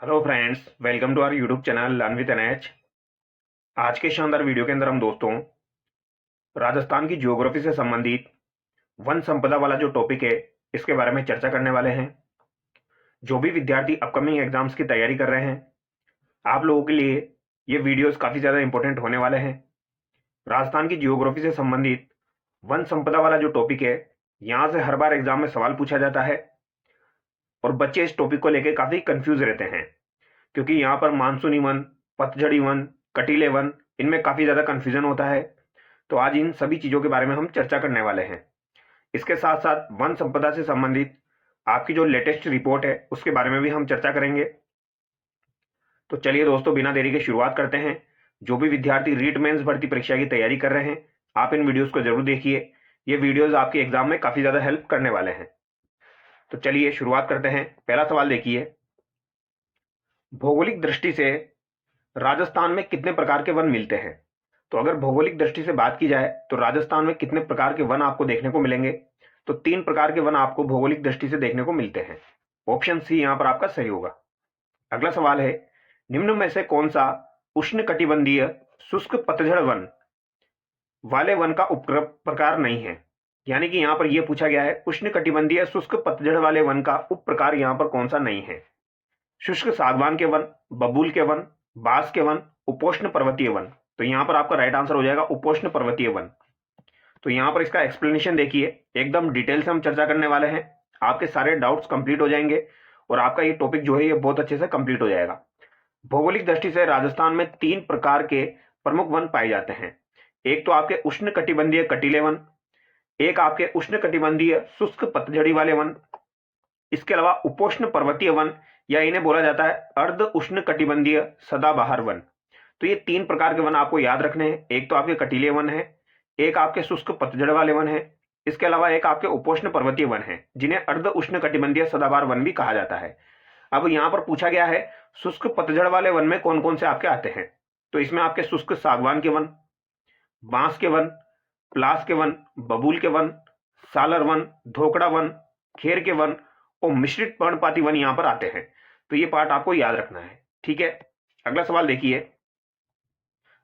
Hello friends, welcome to our YouTube channel learn with NH. आज के शानदार video के अंदर हम दोस्तों राजस्थान की ज्योग्राफी से संबंधित वन संपदा वाला जो टॉपिक है इसके बारे में चर्चा करने वाले हैं। जो भी विद्यार्थी अपकमिंग एग्जाम्स की तैयारी कर रहे हैं, आप लोगों के लिए ये वीडियोस काफ़ी ज़्यादा इंपॉर्टेंट होने वाले हैं। राजस्थान की जियोग्राफी से संबंधित वन संपदा वाला जो टॉपिक है, यहाँ से हर बार एग्जाम में सवाल पूछा जाता है और बच्चे इस टॉपिक को लेकर काफ़ी कंफ्यूज रहते हैं, क्योंकि यहाँ पर मानसूनी वन, पतझड़ी वन, कटीले वन, इनमें काफ़ी ज़्यादा कन्फ्यूजन होता है। तो आज इन सभी चीज़ों के बारे में हम चर्चा करने वाले हैं। इसके साथ साथ वन संपदा से संबंधित आपकी जो लेटेस्ट रिपोर्ट है उसके बारे में भी हम चर्चा करेंगे। तो चलिए दोस्तों, बिना देरी के शुरुआत करते हैं। जो भी विद्यार्थी रीट मेंस भर्ती परीक्षा की तैयारी कर रहे हैं, आप इन वीडियोज़ को जरूर देखिए। ये वीडियोज़ आपके एग्जाम में काफ़ी ज़्यादा हेल्प करने वाले हैं। तो चलिए शुरुआत करते हैं। पहला सवाल देखिए, भौगोलिक दृष्टि से राजस्थान में कितने प्रकार के वन मिलते हैं? तो अगर भौगोलिक दृष्टि से बात की जाए तो राजस्थान में कितने प्रकार के वन आपको देखने को मिलेंगे? तो 3 प्रकार के वन आपको भौगोलिक दृष्टि से देखने को मिलते हैं। ऑप्शन सी यहां पर आपका सही होगा। अगला सवाल है, निम्न में से कौन सा उष्णकटिबंधीय शुष्क पतझड़ वन वाले वन का उप प्रकार नहीं है? यानी कि यहां पर यह पूछा गया है, उष्णकटिबंधीय शुष्क पतझड़ वाले वन का उप प्रकार यहां पर कौन सा नहीं है? शुष्क सागवान के वन, बबूल के वन, बांस के वन, उपोष्ण पर्वतीय वन। तो यहां पर आपका राइट आंसर हो जाएगा उपोष्ण पर्वतीय वन। तो यहां पर इसका एक्सप्लेनेशन देखिए, एकदम डिटेल से हम चर्चा करने वाले हैं। आपके सारे डाउट्स कंप्लीट हो जाएंगे और आपका ये टॉपिक जो है ये बहुत अच्छे से कंप्लीट हो जाएगा। भौगोलिक दृष्टि से राजस्थान में 3 प्रकार के प्रमुख वन पाए जाते हैं। एक तो आपके उष्ण कटिबंधीय कटीले वन, एक आपके उष्ण कटिबंधीय शुष्क पतझड़ी वाले वन, इसके अलावा उपोष्ण पर्वतीय वन या इन्हें बोला जाता है अर्ध उष्ण कटिबंधीय सदाबहार वन। तो ये 3 प्रकार के वन आपको याद रखने हैं। एक तो आपके कटीले वन है, एक आपके शुष्क पतझड़ वाले वन है, इसके अलावा एक आपके उपोष्ण पर्वतीय वन है जिन्हें अर्ध उष्ण कटिबंधीय सदाबहार वन भी कहा जाता है। अब यहाँ पर पूछा गया है शुष्क पतझड़ वाले वन में कौन कौन से आपके आते हैं? तो इसमें आपके शुष्क सागवान के वन, बांस के वन, प्लास के वन, बबूल के one, Salar one, धोकड़ा one, Kher के वन और मिश्रित पर्णपाती वन यहां पर आते हैं। तो ये पार्ट आपको याद रखना है, ठीक है। अगला सवाल देखिए,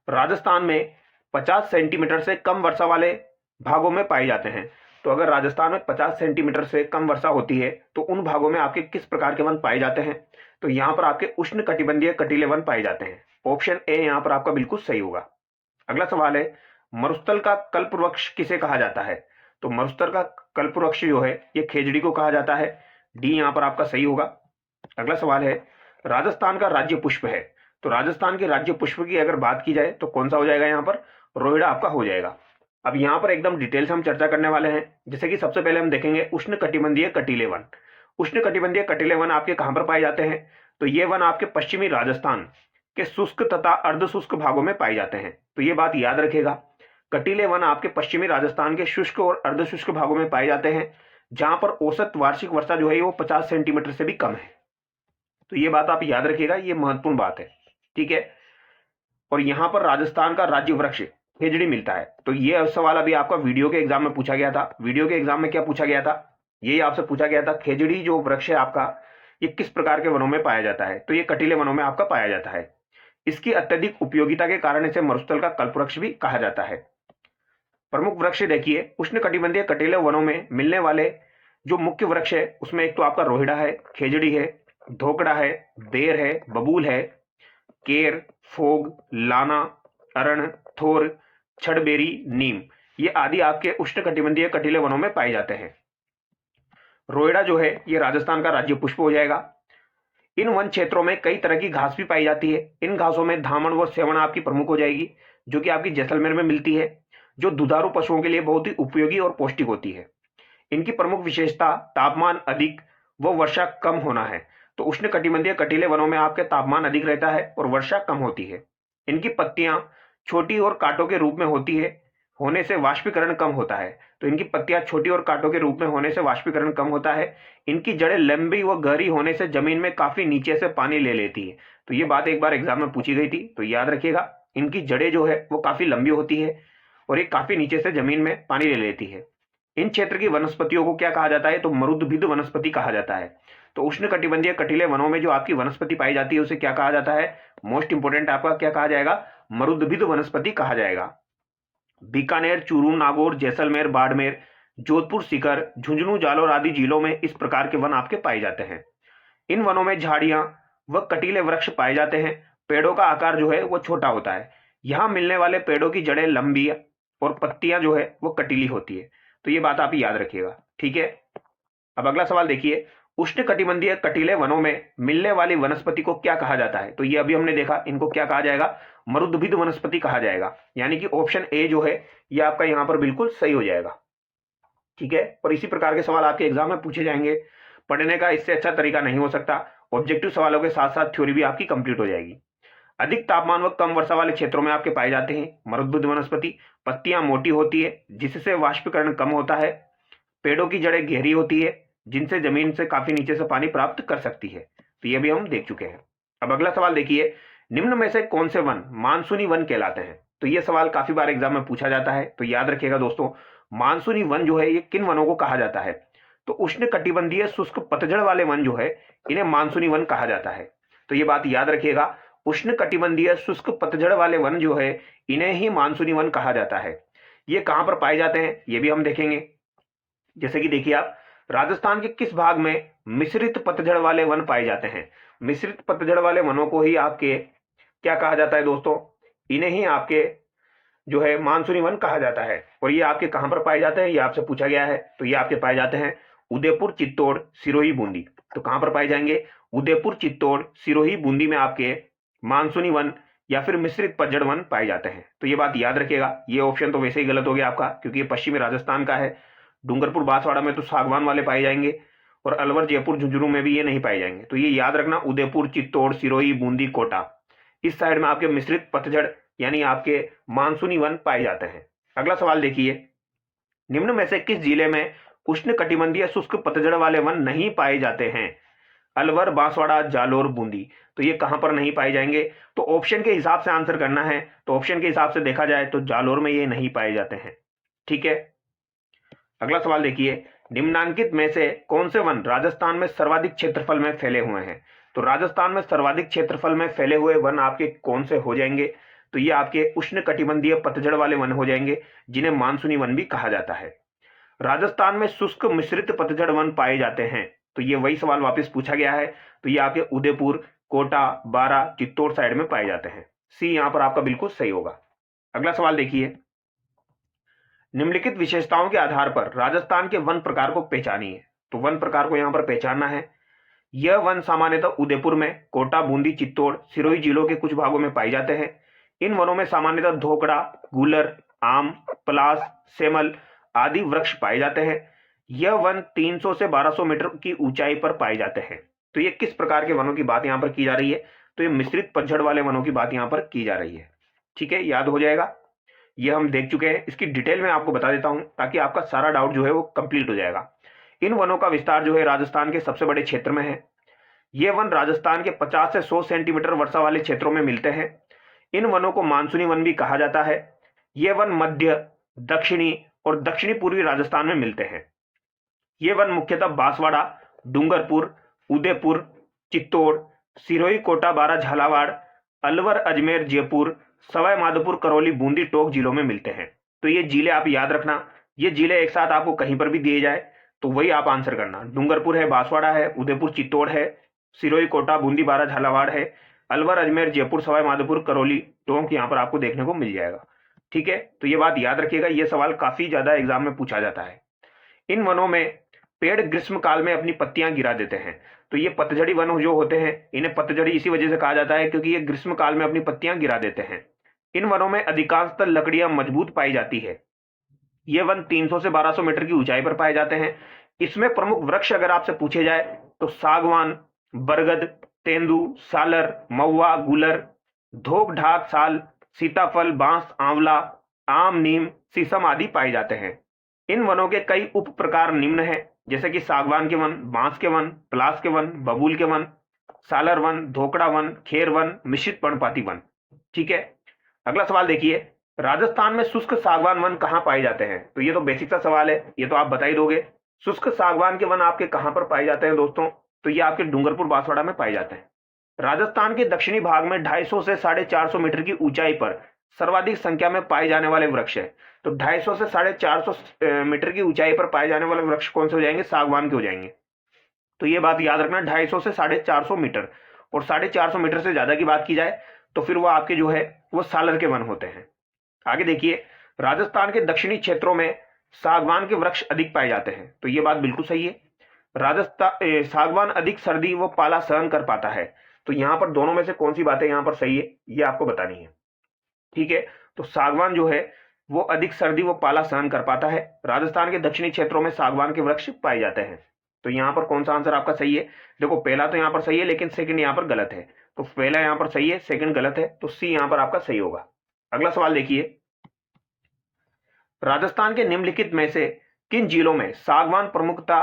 राजस्थान में 50 सेंटीमीटर से कम वर्षा वाले भागों में पाए जाते हैं। तो अगर राजस्थान में 50 सेंटीमीटर से कम वर्षा होती है तो उन भागों में आपके किस प्रकार के वन पाए जाते हैं? तो यहां पर आपके उष्ण कटिबंधीय कटीले वन पाए जाते हैं। ऑप्शन ए यहां पर आपका बिल्कुल सही होगा। अगला सवाल है, मरुस्थल का कल्पवृक्ष किसे कहा जाता है? तो मरुस्थल का कल्पवृक्ष जो है ये खेजड़ी को कहा जाता है। डी यहां पर आपका सही होगा। अगला सवाल है, राजस्थान का राज्य पुष्प है। तो राजस्थान के राज्य पुष्प की अगर बात की जाए तो कौन सा हो जाएगा? यहां पर रोहिड़ा आपका हो जाएगा। अब यहां पर एकदम डिटेल से हम चर्चा करने वाले हैं। जैसे कि सबसे पहले हम देखेंगे उष्ण कटिबंधीय कटीले वन। उष्ण कटिबंधीय कटीले वन आपके कहां पर पाए जाते हैं? तो ये वन आपके पश्चिमी राजस्थान के शुष्क तथा अर्धशुष्क भागों में पाए जाते हैं। तो ये बात याद रखेगा, कटीले वन आपके पश्चिमी राजस्थान के शुष्क और अर्धशुष्क भागों में पाए जाते हैं जहां पर औसत वार्षिक वर्षा जो है वो 50 सेंटीमीटर से भी कम है। तो ये बात आप याद रखिएगा, ये महत्वपूर्ण बात है, ठीक है। और यहां पर राजस्थान का राज्य वृक्ष खेजड़ी मिलता है। तो ये सवाल अभी आपका वीडियो के एग्जाम में पूछा गया था। वीडियो के एग्जाम में क्या पूछा गया था? ये आपसे पूछा गया था खेजड़ी जो वृक्ष है आपका ये किस प्रकार के वनों में पाया जाता है? तो ये कटीले वनों में आपका पाया जाता है। इसकी अत्यधिक उपयोगिता के कारण इसे मरुस्थल का कल्पवृक्ष भी कहा जाता है। प्रमुख वृक्ष देखिए, उष्णकटिबंधीय कटीले वनों में मिलने वाले जो मुख्य वृक्ष है उसमें एक तो आपका रोहिड़ा है, खेजड़ी है, धोकड़ा है, बेर है, बबूल है, केर, फोग, लाना, अरण, थोर, छड़बेरी, नीम, ये आदि आपके उष्णकटिबंधीय कटीले वनों में पाए जाते हैं। रोहिड़ा जो है ये राजस्थान का राज्य पुष्प हो जाएगा। इन वन क्षेत्रों में कई तरह की घास भी पाई जाती है। इन घासों में धामण व सेवण आपकी प्रमुख हो जाएगी, जो कि आपकी जैसलमेर में मिलती है, जो दुधारू पशुओं के लिए बहुत ही उपयोगी और पौष्टिक होती है। इनकी प्रमुख विशेषता तापमान अधिक व वर्षा कम होना है। तो उष्णकटिबंधीय कटीले वनों में आपके तापमान अधिक रहता है और वर्षा कम होती है। इनकी पत्तियां छोटी और कांटों के रूप में होती है, होने से वाष्पीकरण कम होता है। तो इनकी पत्तियां छोटी और कांटों के रूप में होने से वाष्पीकरण कम होता है। इनकी जड़ें लंबी व गहरी होने से जमीन में काफी नीचे से पानी ले लेती है। तो ये बात एक बार एग्जाम में पूछी गई थी, तो याद रखिएगा, इनकी जड़ें जो है वो काफी लंबी होती है और ये काफी नीचे से जमीन में पानी ले लेती है। इन क्षेत्र की वनस्पतियों को क्या कहा जाता है? तो मरुद्भिद वनस्पति कहा जाता है। तो उष्णकटिबंधीय कटीले वनों में जो आपकी वनस्पति पाई जाती है उसे क्या कहा जाता है? मोस्ट इंपोर्टेंट आपका क्या कहा जाएगा? मरुद्भिद वनस्पति कहा जाएगा। बीकानेर, चूरू, नागौर, जैसलमेर, बाड़मेर, जोधपुर, सीकर, झुंझुनू, जालौर आदि जिलों में इस प्रकार के वन आपके पाए जाते हैं। इन वनों में झाड़ियां व कटीले वृक्ष पाए जाते हैं। पेड़ों का आकार जो है वो छोटा होता है। यहाँ मिलने वाले पेड़ों की जड़ें लंबी और पत्तियां जो है वो कटीली होती है। तो ये बात आप याद रखिएगा, ठीक है। अब अगला सवाल देखिए, उष्णकटिबंधीय कटीले वनों में मिलने वाली वनस्पति को क्या कहा जाता है? तो ये अभी हमने देखा, इनको क्या कहा जाएगा? मरुद्भिद वनस्पति कहा जाएगा। यानी कि ऑप्शन ए जो है ये आपका यहां पर बिल्कुल सही हो जाएगा, ठीक है। और इसी प्रकार के सवाल आपके एग्जाम में पूछे जाएंगे। पढ़ने का इससे अच्छा तरीका नहीं हो सकता। ऑब्जेक्टिव सवालों के साथ साथ थ्योरी भी आपकी कंप्लीट हो जाएगी। अधिक तापमान व कम वर्षा वाले क्षेत्रों में आपके पाए जाते हैं मरुद्भिद वनस्पति। पत्तियां मोटी होती है जिससे वाष्पीकरण कम होता है। पेड़ों की जड़ें गहरी होती है जिनसे जमीन से काफी नीचे से पानी प्राप्त कर सकती है। तो ये भी हम देख चुके हैं। अब अगला सवाल देखिए, निम्न में से कौन से वन मानसूनी वन कहलाते हैं? तो ये सवाल काफी बार एग्जाम में पूछा जाता है, तो याद रखिएगा दोस्तों, मानसूनी वन जो है ये किन वनों को कहा जाता है? तो उष्णकटिबंधीय शुष्क पतझड़ वाले वन जो है इन्हें मानसूनी वन कहा जाता है। तो ये बात याद रखिएगा, उष्णकटिबंधीय शुष्क पतझड़ वाले वन जो है इन्हें ही मानसूनी वन कहा जाता है। ये कहां पर पाए जाते हैं ये भी हम देखेंगे। जैसे कि देखिए आप, राजस्थान के किस भाग में मिश्रित पतझड़ वाले वन पाए जाते हैं? मिश्रित पतझड़ वाले वनों को ही आपके क्या कहा जाता है दोस्तों? इन्हें ही आपके जो है मानसूनी वन कहा जाता है। और ये आपके कहां पर पाए जाते हैं ये आपसे पूछा गया है। तो ये आपके पाए जाते हैं उदयपुर, चित्तौड़, सिरोही, बूंदी। तो कहां पर पाए जाएंगे? उदयपुर, चित्तौड़, सिरोही, बूंदी में आपके मानसूनी वन या फिर मिश्रित पतझड़ वन पाए जाते हैं। तो ये बात याद रखिएगा। ये ऑप्शन तो वैसे ही गलत हो गया आपका, क्योंकि ये पश्चिमी राजस्थान का है। डूंगरपुर, बांसवाड़ा में तो सागवान वाले पाए जाएंगे और अलवर, जयपुर, झुंझुनू में भी ये नहीं पाए जाएंगे। तो ये याद रखना, उदयपुर, चित्तौड़, सिरोही, बूंदी, कोटा, इस साइड में आपके मिश्रित पतझड़ यानी आपके मानसूनी वन पाए जाते हैं। अगला सवाल देखिए, निम्न में से किस जिले में उष्णकटिबंधीय शुष्क पतझड़ वाले वन नहीं पाए जाते हैं? अलवर, बांसवाड़ा, जालोर, बूंदी। तो ये कहां पर नहीं पाए जाएंगे? तो ऑप्शन के हिसाब से आंसर करना है। तो ऑप्शन के हिसाब से देखा जाए तो जालोर में ये नहीं पाए जाते हैं, ठीक है। अगला सवाल देखिए, निम्नांकित में से कौन से वन राजस्थान में सर्वाधिक क्षेत्रफल में फैले हुए हैं? तो राजस्थान में सर्वाधिक क्षेत्रफल में फैले हुए वन आपके कौन से हो जाएंगे? तो ये आपके उष्णकटिबंधीय पतझड़ वाले वन हो जाएंगे, जिन्हें मानसूनी वन भी कहा जाता है। राजस्थान में शुष्क मिश्रित पतझड़ वन पाए जाते हैं। तो ये वही सवाल वापस पूछा गया है। तो ये आपके उदयपुर, कोटा, बारा, चित्तौड़ साइड में पाए जाते हैं। सी यहां पर आपका बिल्कुल सही होगा। अगला सवाल देखिए, निम्नलिखित विशेषताओं के आधार पर राजस्थान के वन प्रकार को पहचानिए। तो वन प्रकार को यहां पर पहचानना है। यह वन सामान्यतः उदयपुर में, कोटा, बूंदी, चित्तौड़, सिरोही जिलों के कुछ भागों में पाए जाते हैं। इन वनों में सामान्यतः धोकड़ा, गूलर, आम, पलास, सेमल आदि वृक्ष पाए जाते हैं। यह वन 300 से 1200 मीटर की ऊंचाई पर पाए जाते हैं। तो ये किस प्रकार के वनों की बात यहां पर की जा रही है? तो ये मिश्रित पतझड़ वाले वनों की बात यहां पर की जा रही है, ठीक है। याद हो जाएगा, ये हम देख चुके हैं। इसकी डिटेल में आपको बता देता हूं ताकि आपका सारा डाउट जो है वो कंप्लीट हो जाएगा। इन वनों का विस्तार जो है राजस्थान के सबसे बड़े क्षेत्र में है। ये वन राजस्थान के 50 से 100 सेंटीमीटर वर्षा वाले क्षेत्रों में मिलते हैं। इन वनों को मानसूनी वन भी कहा जाता है। ये वन मध्य, दक्षिणी और दक्षिणी पूर्वी राजस्थान में मिलते हैं। ये वन मुख्यतः बांसवाड़ा, डूंगरपुर, उदयपुर, चित्तौड़, सिरोही, कोटा, बारा, झालावाड़, अलवर, अजमेर, जयपुर, सवाई माधोपुर, करौली, बूंदी, टोंक जिलों में मिलते हैं। तो ये जिले आप याद रखना। ये जिले एक साथ आपको कहीं पर भी दिए जाए तो वही आप आंसर करना। डूंगरपुर है, बांसवाड़ा है, उदयपुर, चित्तौड़ है, सिरोही, कोटा, बूंदी, बारा, झालावाड़ है, अलवर, अजमेर, जयपुर, सवाई माधोपुर, करौली, टोंक यहाँ पर आपको देखने को मिल जाएगा, ठीक है। तो ये बात याद रखिएगा, ये सवाल काफी ज्यादा एग्जाम में पूछा जाता है। इन वनों में पेड़ ग्रीष्म काल में अपनी पत्तियां गिरा देते हैं। तो ये पतझड़ी वन जो होते हैं इन्हें पतझड़ी इसी वजह से कहा जाता है क्योंकि ये ग्रीष्म काल में अपनी पत्तियां गिरा देते हैं। इन वनों में अधिकांशतः लकड़ियां मजबूत पाई जाती है। ये वन 300 से 1200 मीटर की ऊंचाई पर पाए जाते हैं। इसमें प्रमुख वृक्ष अगर आपसे पूछे जाए तो सागवान, बरगद, तेंदू, सालर, महुआ, गूलर, धोक, ढाक, साल, सीताफल, बांस, आंवला, आम, नीम, शीशम आदि पाए जाते हैं। इन वनों के कई उप प्रकार निम्न हैं, जैसे कि सागवान के वन, बांस के वन, पलास के वन, बबूल के one, Salar one, धोकड़ा one, Kher one, मिश्रित पर्णपाती वन, ठीक है। अगला सवाल देखिए, राजस्थान में शुष्क सागवान वन कहां पाए जाते हैं? तो ये तो बेसिक सा सवाल है, ये तो आप बता ही दोगे। शुष्क सागवान के वन आपके कहां पर पाए जाते हैं दोस्तों? तो ये आपके डूंगरपुर बांसवाड़ा में पाए जाते हैं। राजस्थान के दक्षिणी भाग में 250 से 450 मीटर की ऊंचाई पर सर्वाधिक संख्या में पाए जाने वाले वृक्ष है। तो 250 से 450 मीटर की ऊंचाई पर पाए जाने वाले वृक्ष कौन से हो जाएंगे? सागवान के हो जाएंगे। तो ये बात याद रखना, 250 से 450 मीटर, और 450 मीटर से ज्यादा की बात की जाए तो फिर वो आपके जो है वो सालर के वन होते हैं। आगे देखिए, राजस्थान के दक्षिणी क्षेत्रों में सागवान के वृक्ष अधिक पाए जाते हैं। तो ये बात बिल्कुल सही है। राजस्थान सागवान अधिक सर्दी व पाला सहन कर पाता है। तो यहां पर दोनों में से कौन सी बातें यहां पर सही है, ये आपको बतानी है। ठीक है, तो सागवान जो है वो अधिक सर्दी व पाला सहन कर पाता है। राजस्थान के दक्षिणी क्षेत्रों में सागवान के वृक्ष पाए जाते हैं। तो यहां पर कौन सा आंसर आपका सही है? देखो, पहला तो यहां पर सही है, लेकिन सेकंड यहां पर गलत है। तो पहला यहां पर सही है, सेकंड गलत है, तो सी यहां पर आपका सही होगा। अगला सवाल देखिए, राजस्थान के निम्नलिखित में से किन जिलों में सागवान प्रमुखता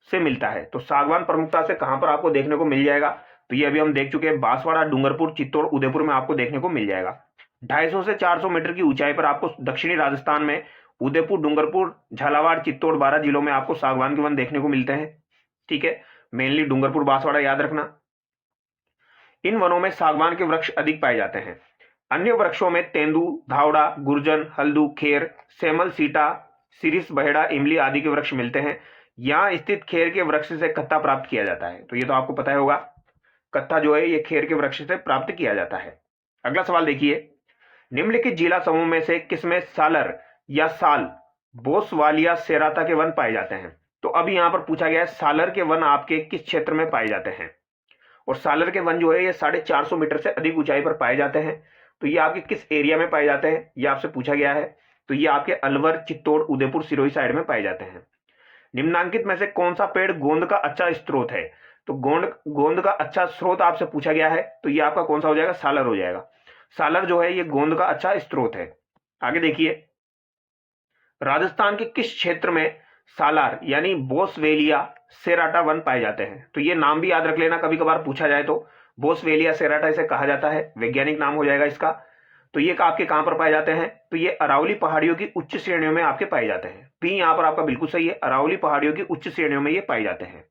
से मिलता है? तो सागवान प्रमुखता से कहां पर आपको देखने को मिल जाएगा? तो ये अभी हम देख चुके हैं, बांसवाड़ा, डूंगरपुर, चित्तौड़, उदयपुर में आपको देखने को मिल जाएगा। 250 से 400 मीटर की ऊंचाई पर आपको दक्षिणी राजस्थान में उदयपुर, डूंगरपुर, झालावाड़, चित्तौड़, 12 जिलों में आपको सागवान के वन देखने को मिलते हैं। ठीक है, मेनली डूंगरपुर, बांसवाड़ा याद रखना। इन वनों में सागवान के वृक्ष अधिक पाए जाते हैं। अन्य वृक्षों में तेंदू, धावड़ा, गुर्जन, हल्दू, खेर, सेमल, सीटा, सिरिस, बहेड़ा, इमली आदि के वृक्ष मिलते हैं। यहाँ स्थित खेर के वृक्ष से कत्था प्राप्त किया जाता है। तो ये तो आपको पता ही होगा, कत्था जो है ये खेर के वृक्ष से प्राप्त किया जाता है। अगला सवाल देखिए, निम्नलिखित जिला समूह में से किसमें सालर या साल, बोसवालिया, सेराता के वन पाए जाते हैं? तो अभी यहां पर पूछा गया है सालर के वन आपके किस क्षेत्र में पाए जाते हैं, और सालर के वन जो है ये 450 मीटर से अधिक ऊंचाई पर पाए जाते हैं। तो ये आपके किस एरिया में पाए जाते हैं, ये आपसे पूछा गया है। तो ये आपके अलवर, चित्तौड़, उदयपुर, सिरोही साइड में पाए जाते हैं। निम्नांकित में से कौन सा पेड़ गोंद का अच्छा स्रोत है? तो गोंद का अच्छा स्रोत आपसे पूछा गया है, तो ये आपका कौन सा हो जाएगा? सालर हो जाएगा। सालर जो है ये गोंद का अच्छा स्रोत है। आगे देखिए, राजस्थान के किस क्षेत्र में सालार यानी बोसवेलिया, सेराटा वन पाए जाते हैं? तो ये नाम भी याद रख लेना, कभी कभार पूछा जाए तो। बोसवेलिया सेराटा इसे कहा जाता है, वैज्ञानिक नाम हो जाएगा इसका। तो ये आपके कहां पर पाए जाते हैं? तो ये अरावली पहाड़ियों की उच्च श्रेणियों में आपके पाए जाते हैं। पी यहां पर आपका बिल्कुल सही है, अरावली पहाड़ियों की उच्च श्रेणियों में ये पाए जाते हैं।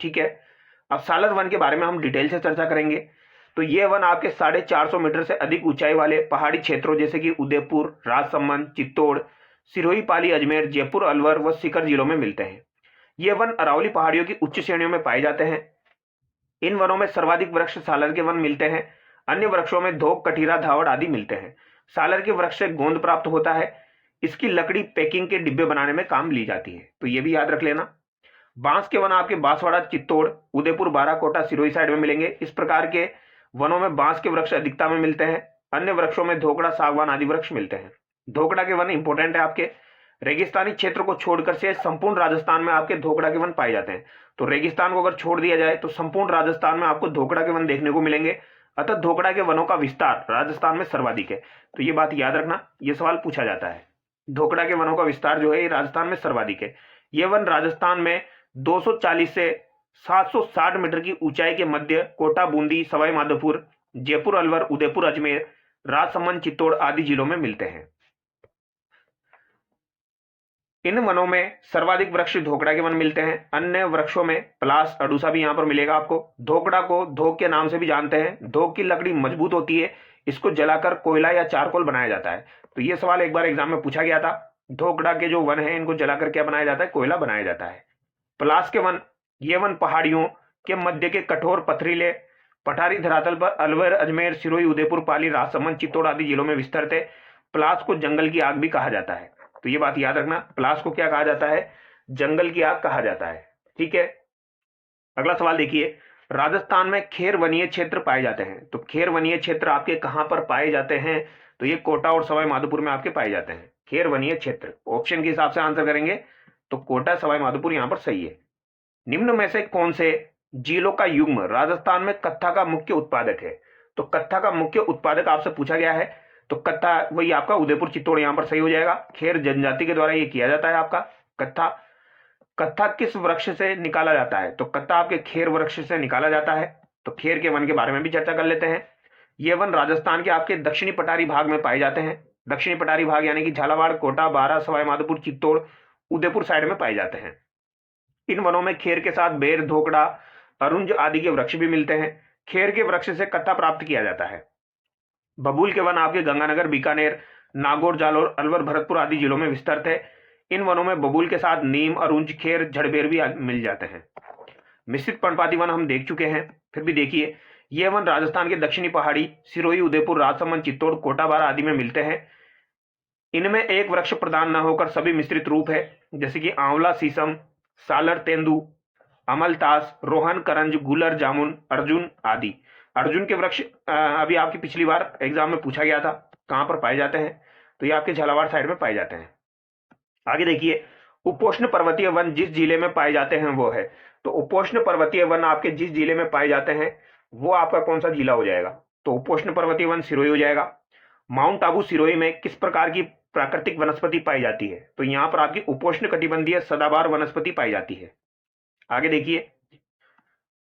ठीक है, अब सालर वन के बारे में हम डिटेल से चर्चा करेंगे। तो ये वन आपके 450 मीटर से अधिक ऊंचाई वाले पहाड़ी क्षेत्रों जैसे कि उदयपुर, राजसमंद, चित्तौड़, सिरोही, पाली, अजमेर, जयपुर, अलवर व सीकर जिलों में मिलते हैं। ये वन अरावली पहाड़ियों की उच्च श्रेणियों में पाए जाते हैं। इन वनों में सर्वाधिक वृक्ष सालर के वन मिलते हैं। अन्य वृक्षों में धोक, कठीरा, धावड़ आदि मिलते हैं। सालर के वृक्ष से गोंद प्राप्त होता है। इसकी लकड़ी पैकिंग के डिब्बे बनाने में काम ली जाती है। तो ये भी याद रख लेना। बांस के वन आपके बांसवाड़ा, चित्तौड़, उदयपुर, बाराकोटा, सिरोही साइड में मिलेंगे। इस प्रकार के वनों में बांस के वृक्ष अधिकता में मिलते हैं। अन्य वृक्षों में धोकड़ा, सागवान आदि वृक्ष मिलते हैं। धोकड़ा के वन इंपॉर्टेंट है आपके। रेगिस्तानी क्षेत्र को छोड़कर से संपूर्ण राजस्थान में आपके धोकड़ा के वन पाए जाते हैं। तो रेगिस्तान को अगर छोड़ दिया जाए तो संपूर्ण राजस्थान में आपको धोकड़ा के वन देखने को मिलेंगे। अतः धोकड़ा के वनों का विस्तार राजस्थान में सर्वाधिक है। तो ये बात याद रखना, ये सवाल पूछा जाता है। धोकड़ा के वनों का विस्तार जो है ये राजस्थान में सर्वाधिक है। ये वन राजस्थान में 240 से 760 मीटर की ऊंचाई के मध्य कोटा, बूंदी, सवाई माधोपुर, जयपुर, अलवर, उदयपुर, अजमेर, राजसमंद, चित्तौड़ आदि जिलों में मिलते हैं। इन वनों में सर्वाधिक वृक्ष धोकड़ा के वन मिलते हैं। अन्य वृक्षों में पलास, अडूसा भी यहां पर मिलेगा आपको। धोकड़ा को धोक के नाम से भी जानते हैं। धोक की लकड़ी मजबूत होती है, इसको जलाकर कोयला या चारकोल बनाया जाता है। तो ये सवाल एक बार एग्जाम में पूछा गया था। धोकड़ा के जो वन है इनको जलाकर क्या बनाया जाता है? कोयला बनाया जाता है। पलास के वन, ये वन पहाड़ियों के मध्य के कठोर पथरीले पठारी धरातल पर अलवर, अजमेर, सिरोही, उदयपुर, पाली, राजसमंद, चित्तौड़ आदि जिलों में विस्तृत है। पलास को जंगल की आग भी कहा जाता है। तो ये बात याद रखना, पलास को क्या कहा जाता है? जंगल की आग कहा जाता है। ठीक है, अगला सवाल देखिए, राजस्थान में खेर वनीय क्षेत्र पाए जाते हैं। तो खेर वनीय क्षेत्र आपके कहां पर पाए जाते हैं? तो ये कोटा और सवाई माधोपुर में आपके पाए जाते हैं। खेर वनीय क्षेत्र ऑप्शन के हिसाब से आंसर करेंगे तो कोटा, सवाई माधोपुर यहां पर सही है। निम्न में से कौन से जिलों का युग्म राजस्थान में कत्था का मुख्य उत्पादक है? तो कत्था का मुख्य उत्पादक आपसे पूछा गया है। तो कत्था वही आपका उदयपुर, चित्तौड़ यहां पर सही हो जाएगा। खेर जनजाति के द्वारा ये किया जाता है आपका कत्था। कत्था किस वृक्ष से निकाला जाता है? तो कत्था आपके खेर वृक्ष से निकाला जाता है। तो खेर के वन के बारे में भी चर्चा कर लेते हैं। ये वन राजस्थान के आपके दक्षिणी पठारी भाग में पाए जाते हैं। दक्षिणी पठारी भाग यानी कि झालावाड़, कोटा, बारा, सवाई माधोपुर, चित्तौड़, उदयपुर साइड में पाए जाते हैं। इन वनों में खेर के साथ बेर, धोकड़ा, अरुंज आदि के वृक्ष भी मिलते हैं। खेर के वृक्ष से कत्था प्राप्त किया जाता है। बबूल के वन आपके गंगानगर, बीकानेर, नागौर, जालौर, अलवर, भरतपुर आदि जिलों में विस्तृत है। इन वनों में बबूल के साथ नीम, अरुंज, खेर, झड़बेर भी मिल जाते हैं। मिश्रित पर्णपाती वन हम देख चुके हैं, फिर भी देखिए ये वन राजस्थान के दक्षिणी पहाड़ी सिरोही, उदयपुर, राजसमंद, चित्तौड़, कोटाबारा आदि में मिलते हैं। इनमें एक वृक्ष प्रधान न होकर सभी मिश्रित रूप है, जैसे कि आंवला, शीशम, सालर, तेंदु, अमलतास, रोहन, करंज, गुलर, जामुन, अर्जुन आदि। अर्जुन के वृक्ष अभी आपकी पिछली बार एग्जाम में पूछा गया था, कहां पर पाए जाते हैं, तो ये आपके झालावाड़ साइड में पाए जाते हैं। आगे देखिए, उपोष्ण पर्वतीय वन जिस जिले में पाए जाते हैं वो है, तो उपोष्ण पर्वतीय वन आपके जिस जिले में पाए जाते हैं वो आपका कौन सा जिला हो जाएगा, तो उपोष्ण पर्वतीय वन सिरोही हो जाएगा। माउंट आबू सिरोही में किस प्रकार की प्राकृतिक वनस्पति पाई जाती है, तो यहां पर आपकी उपोष्ण कटिबंधीय सदाबहार वनस्पति पाई जाती है। आगे देखिए,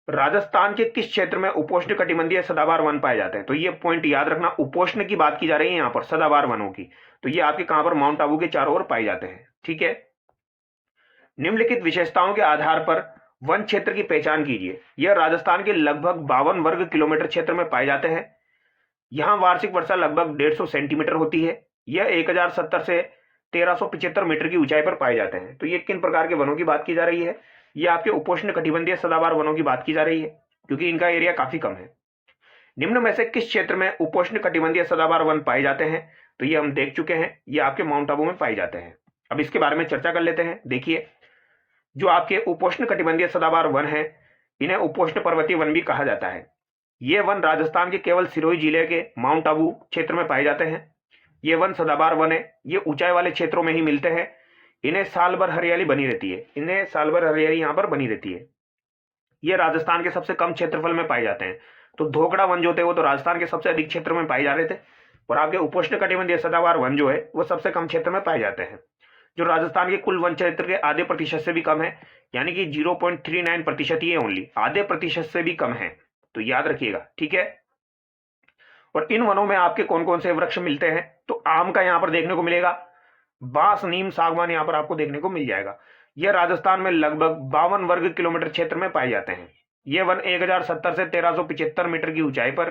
राजस्थान के किस क्षेत्र में उपोष्ण कटिबंधीय सदाबहार वन पाए जाते हैं, तो ये पॉइंट याद रखना, उपोष्ण की बात की जा रही है यहां पर सदाबहार वनों की, तो ये आपके कहां पर, माउंट आबू के चारों ओर पाए जाते हैं। ठीक है, निम्नलिखित विशेषताओं के आधार पर वन क्षेत्र की पहचान कीजिए। यह राजस्थान के लगभग 52 वर्ग किलोमीटर क्षेत्र में पाए जाते हैं। यहां वार्षिक वर्षा लगभग 150 सेंटीमीटर होती है। यह 1070 से 1375 मीटर की ऊंचाई पर पाए जाते हैं। तो ये किन प्रकार के वनों की बात की जा रही है, ये आपके उपोष्ण कटिबंधीय सदाबहार वनों की बात की जा रही है, क्योंकि इनका एरिया काफी कम है। निम्न में से किस क्षेत्र में उपोष्ण कटिबंधीय सदाबहार वन पाए जाते हैं, तो ये हम देख चुके हैं, ये आपके माउंट आबू में पाए जाते हैं। अब इसके बारे में चर्चा कर लेते हैं। देखिए, जो आपके उपोष्ण कटिबंधीय सदाबहार वन है, इन्हें उपोष्ण पर्वतीय वन भी कहा जाता है। ये वन राजस्थान के केवल सिरोही जिले के माउंट आबू क्षेत्र में पाए जाते हैं। ये वन सदाबहार वन है, ये ऊंचाई वाले क्षेत्रों में ही मिलते हैं। इन्हें साल भर हरियाली बनी रहती है, इन्हें साल भर हरियाली यहाँ पर बनी रहती है। ये राजस्थान के सबसे कम क्षेत्रफल में पाए जाते हैं। तो धोकड़ा वन जो थे वो तो राजस्थान के सबसे अधिक क्षेत्र में पाए जा रहे थे, और आपके उपोष्ण कटिबंधीय सदाबहार वन जो है वो सबसे कम क्षेत्र में पाए जाते हैं, जो राजस्थान के कुल वन क्षेत्र के आधे प्रतिशत से भी कम है, यानी कि 0.39% ही है, ओनली आधे प्रतिशत से भी कम है, तो याद रखिएगा। ठीक है, और इन वनों में आपके कौन कौन से वृक्ष मिलते हैं, तो आम का यहाँ पर देखने को मिलेगा, बांस, नीम, सागवान यहाँ पर आपको देखने को मिल जाएगा। यह राजस्थान में लगभग 52 वर्ग किलोमीटर क्षेत्र में पाए जाते हैं। ये वन 1070 से 1375 मीटर की ऊंचाई पर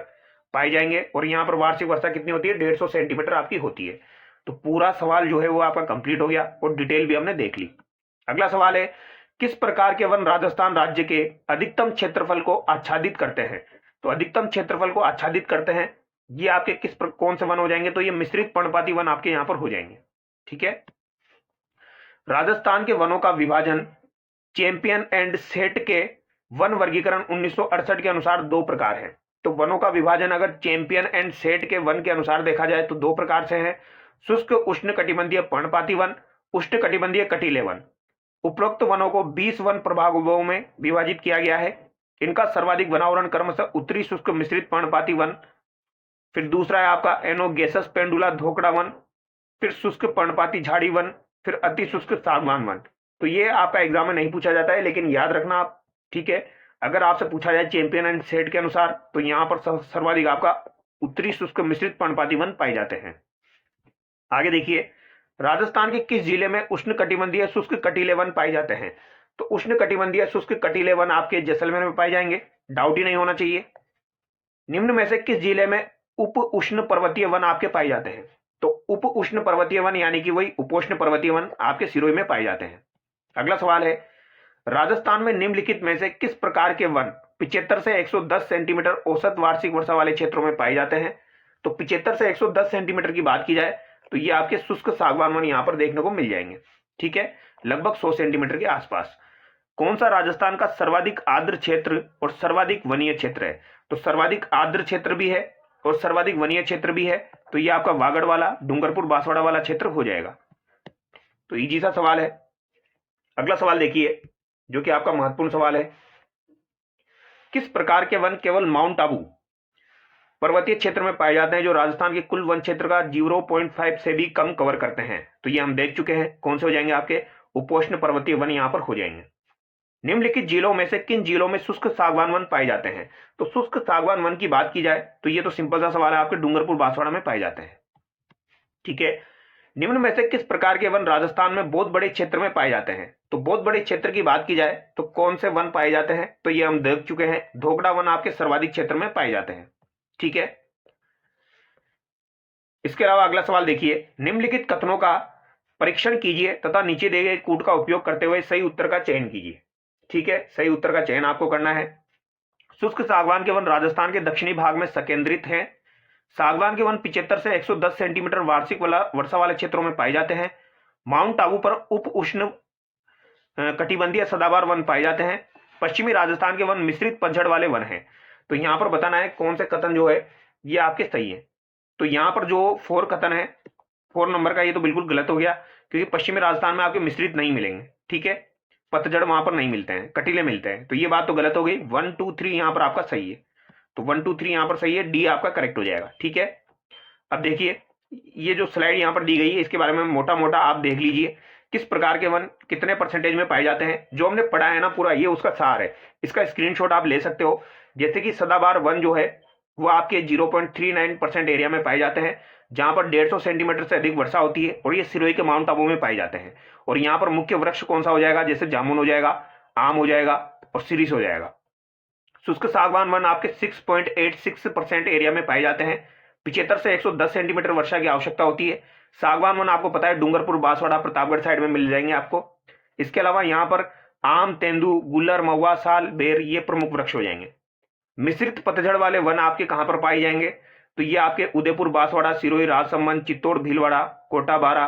पाए जाएंगे, और यहाँ पर वार्षिक वर्षा कितनी होती है, 150 सेंटीमीटर आपकी होती है। तो पूरा सवाल जो है वो आपका कंप्लीट हो गया, और डिटेल भी हमने देख ली। अगला सवाल है, किस प्रकार के वन राजस्थान राज्य के अधिकतम क्षेत्रफल को आच्छादित करते हैं, तो अधिकतम क्षेत्रफल को आच्छादित करते हैं ये आपके कौन से वन हो जाएंगे, तो ये मिश्रित पर्णपाती वन आपके यहां पर हो जाएंगे। ठीक है, राजस्थान के वनों का विभाजन चैंपियन एंड सेट के वन वर्गीकरण 1968 के अनुसार दो प्रकार है। तो वनों का विभाजन अगर चैंपियन एंड सेट के वन के अनुसार देखा जाए तो दो प्रकार से है, शुष्क उष्ण कटिबंधीय पर्णपाती वन, उष्ण कटिबंधीय कटीले वन। उपरोक्त वनों को 20 वन प्रभागों में विभाजित किया गया है। इनका सर्वाधिक वनावरण क्रमशः उत्तरी शुष्क मिश्रित पर्णपाती वन, फिर दूसरा है आपका एनोगेसस पेंडुला धोकड़ा वन, फिर शुष्क पर्णपाती झाड़ी वन, फिर अति शुष्क सागवान वन। तो ये आपका एग्जाम में नहीं पूछा जाता है, लेकिन याद रखना आप। ठीक है, अगर आपसे पूछा जाए चैंपियन एंड सेट के अनुसार तो यहां पर सर्वाधिक आपका उत्तरी शुष्क मिश्रित पर्णपाती वन पाए जाते हैं। आगे देखिए, राजस्थान के किस जिले में उष्ण कटिबंधीय शुष्क कटीले वन पाए जाते हैं, तो उष्ण कटिबंधीय शुष्क कटीले वन आपके जैसलमेर में पाए जाएंगे, डाउट ही नहीं होना चाहिए। निम्न में से किस जिले में उप उष्ण पर्वतीय वन आपके पाए जाते हैं, तो उप उष्ण पर्वतीय वन यानी कि वही उपोष्ण पर्वतीय वन आपके सिरोही में पाए जाते हैं। अगला सवाल है, राजस्थान में निम्नलिखित में से किस प्रकार के वन 75 से 110 सेंटीमीटर औसत वार्षिक वर्षा वाले क्षेत्रों में पाए जाते हैं, तो 75 से 110 सेंटीमीटर की बात की जाए तो ये आपके शुष्क सागवान वन यहां पर देखने को मिल जाएंगे। ठीक है, लगभग 100 सेंटीमीटर के आसपास। कौन सा राजस्थान का सर्वाधिक आर्द्र क्षेत्र और सर्वाधिक वनीय क्षेत्र है, तो सर्वाधिक आर्द्र क्षेत्र भी है और सर्वाधिक वनीय क्षेत्र भी है, तो ये आपका वागड़ वाला, डूंगरपुर, बांसवाड़ा वाला क्षेत्र हो जाएगा। तो इजी सा सवाल है। अगला सवाल देखिए, जो कि आपका महत्वपूर्ण सवाल है, किस प्रकार के वन केवल माउंट आबू पर्वतीय क्षेत्र में पाए जाते हैं जो राजस्थान के कुल वन क्षेत्र का 0.5 से भी कम कवर करते हैं, तो ये हम देख चुके हैं। कौन से हो जाएंगे आपके उपोष्ण पर्वतीय वन यहां पर हो जाएंगे। निम्नलिखित जिलों में से किन जिलों में शुष्क सागवान वन पाए जाते हैं, तो शुष्क सागवान वन की बात की जाए तो ये तो सिंपल सा सवाल है, आपके डूंगरपुर, बांसवाड़ा में पाए जाते हैं। ठीक है, निम्न में से किस प्रकार के वन राजस्थान में बहुत बड़े क्षेत्र में पाए जाते हैं? तो बहुत बड़े क्षेत्र की बात की जाए तो कौन से वन पाए जाते हैं? तो ये हम देख चुके हैं, धोकड़ा वन आपके सर्वाधिक क्षेत्र में पाए जाते हैं। ठीक है, इसके अलावा अगला सवाल देखिए, निम्नलिखित कथनों का परीक्षण कीजिए तथा नीचे दिए गए कूट का उपयोग करते हुए सही उत्तर का चयन कीजिए। ठीक है, सही उत्तर का चयन आपको करना है। शुष्क सागवान के वन राजस्थान के दक्षिणी भाग में संकेंद्रित हैं। सागवान के वन 75 से 110 सेंटीमीटर वार्षिक वर्षा वाले क्षेत्रों में पाए जाते हैं। माउंट आबू पर उप उष्ण कटिबंधीय सदाबहार वन पाए जाते हैं। पश्चिमी राजस्थान के वन मिश्रित पतझड़ वाले वन हैं। तो यहां पर बताना है कौन से कथन जो है ये आपके सही है। तो यहां पर जो 4 कथन है, 4 नंबर का, ये तो बिल्कुल गलत हो गया, क्योंकि पश्चिमी राजस्थान में आपके मिश्रित नहीं मिलेंगे। ठीक है, पतझड़ वहां पर नहीं मिलते हैं, कटीले मिलते हैं। तो ये बात तो गलत हो गई। 1 2 3 यहां पर आपका सही है। तो 1 2 3 यहां पर सही है, डी आपका करेक्ट हो जाएगा। ठीक है, अब देखिए ये जो स्लाइड यहां पर दी गई है इसके बारे में मोटा मोटा आप देख लीजिए, किस प्रकार के वन कितने परसेंटेज में पाए जाते हैं। जो हमने पढ़ा है ना पूरा, ये उसका सार है। इसका स्क्रीनशॉट आप ले सकते हो। जैसे कि सदाबहार वन जो है वो आपके 0.39% एरिया में पाए जाते हैं, जहां पर 150 सेंटीमीटर से अधिक वर्षा होती है, और ये सिरोही के माउंट आबू में पाए जाते हैं। और यहाँ पर मुख्य वृक्ष कौन सा हो जाएगा? जैसे जामुन हो जाएगा, आम हो जाएगा और सीरीस हो जाएगा। शुष्क सागवान वन आपके 6.86% एरिया में पाए जाते हैं। 75 से 110 सेंटीमीटर वर्षा की आवश्यकता होती है। सागवान वन आपको पता है डूंगरपुर, बांसवाड़ा, प्रतापगढ़ साइड में मिल जाएंगे आपको। इसके अलावा यहाँ पर आम, तेंदू, गुल्लर, महुआ, साल, बेर ये प्रमुख वृक्ष हो जाएंगे। मिश्रित पतझड़ वाले वन आपके कहां पर पाए जाएंगे? तो ये आपके उदयपुर, बांसवाड़ा, सिरोही, राजसमंद, चित्तौड़, भीलवाड़ा, कोटा, बारा,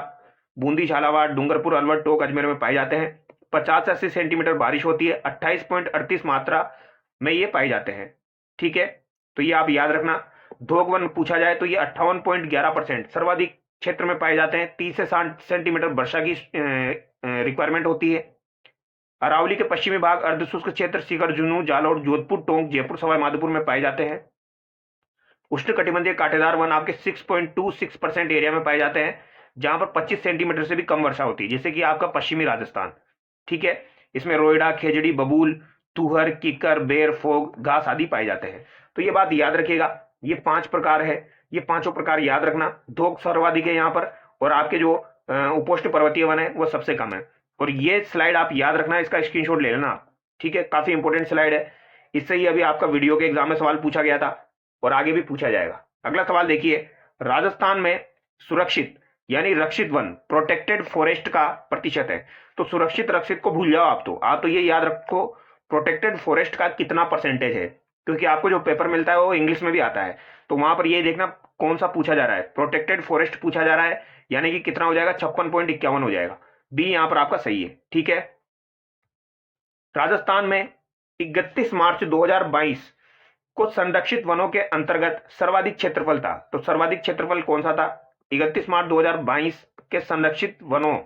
बूंदी, झालावाड़, डूंगरपुर, अलवर, टोक, अजमेर में पाए जाते हैं। 50 से 80 सेंटीमीटर बारिश होती है। 28.38 मात्रा में ये पाए जाते हैं। ठीक है, तो ये आप याद रखना। धोक वन पूछा जाए तो ये 58.11% सर्वाधिक क्षेत्र में पाए जाते हैं। 30 से 60 सेंटीमीटर वर्षा की रिक्वायरमेंट होती है। अरावली के पश्चिमी भाग अर्धशुष्क क्षेत्र सीकर, झुंझुनू, जालौर, जोधपुर, टोंक, जयपुर, सवाई माधोपुर में पाए जाते हैं। उष्णकटिबंधीय कांटेदार वन आपके 6.26% एरिया में पाए जाते हैं, जहां पर 25 सेंटीमीटर से भी कम वर्षा होती है, जैसे कि आपका पश्चिमी राजस्थान। ठीक है, इसमें रोइडा, खेजड़ी, बबूल, तुहर, कीकर, बेर, फोग, घास आदि पाए जाते हैं। तो ये बात याद रखिएगा, ये 5 प्रकार है, ये पांचों प्रकार याद रखना। धोक सर्वाधिक है यहाँ पर, और आपके जो उपोष्ण पर्वतीय वन है वो सबसे कम है। और ये स्लाइड आप याद रखना, इसका स्क्रीनशॉट ले लेना। ठीक है, काफी इंपॉर्टेंट स्लाइड है। इससे ही अभी आपका वीडियो के एग्जाम में सवाल पूछा गया था और आगे भी पूछा जाएगा। अगला सवाल देखिए, राजस्थान में सुरक्षित यानी रक्षित वन, प्रोटेक्टेड फॉरेस्ट का प्रतिशत है। तो सुरक्षित रक्षित को भूल जाओ आप तो ये याद रखो प्रोटेक्टेड फॉरेस्ट का कितना परसेंटेज है, क्योंकि आपको जो पेपर मिलता है वो इंग्लिश में भी आता है। तो वहां पर ये देखना कौन सा पूछा जा रहा है, प्रोटेक्टेड फॉरेस्ट पूछा जा रहा है, यानी कि कितना हो जाएगा? 56.51 हो जाएगा। बी यहां पर आपका सही है। ठीक है, राजस्थान में 31 मार्च 2022 को संरक्षित वनों के अंतर्गत सर्वाधिक क्षेत्रफल था। तो सर्वाधिक क्षेत्रफल कौन सा था? 31 मार्च 2022 के संरक्षित वनों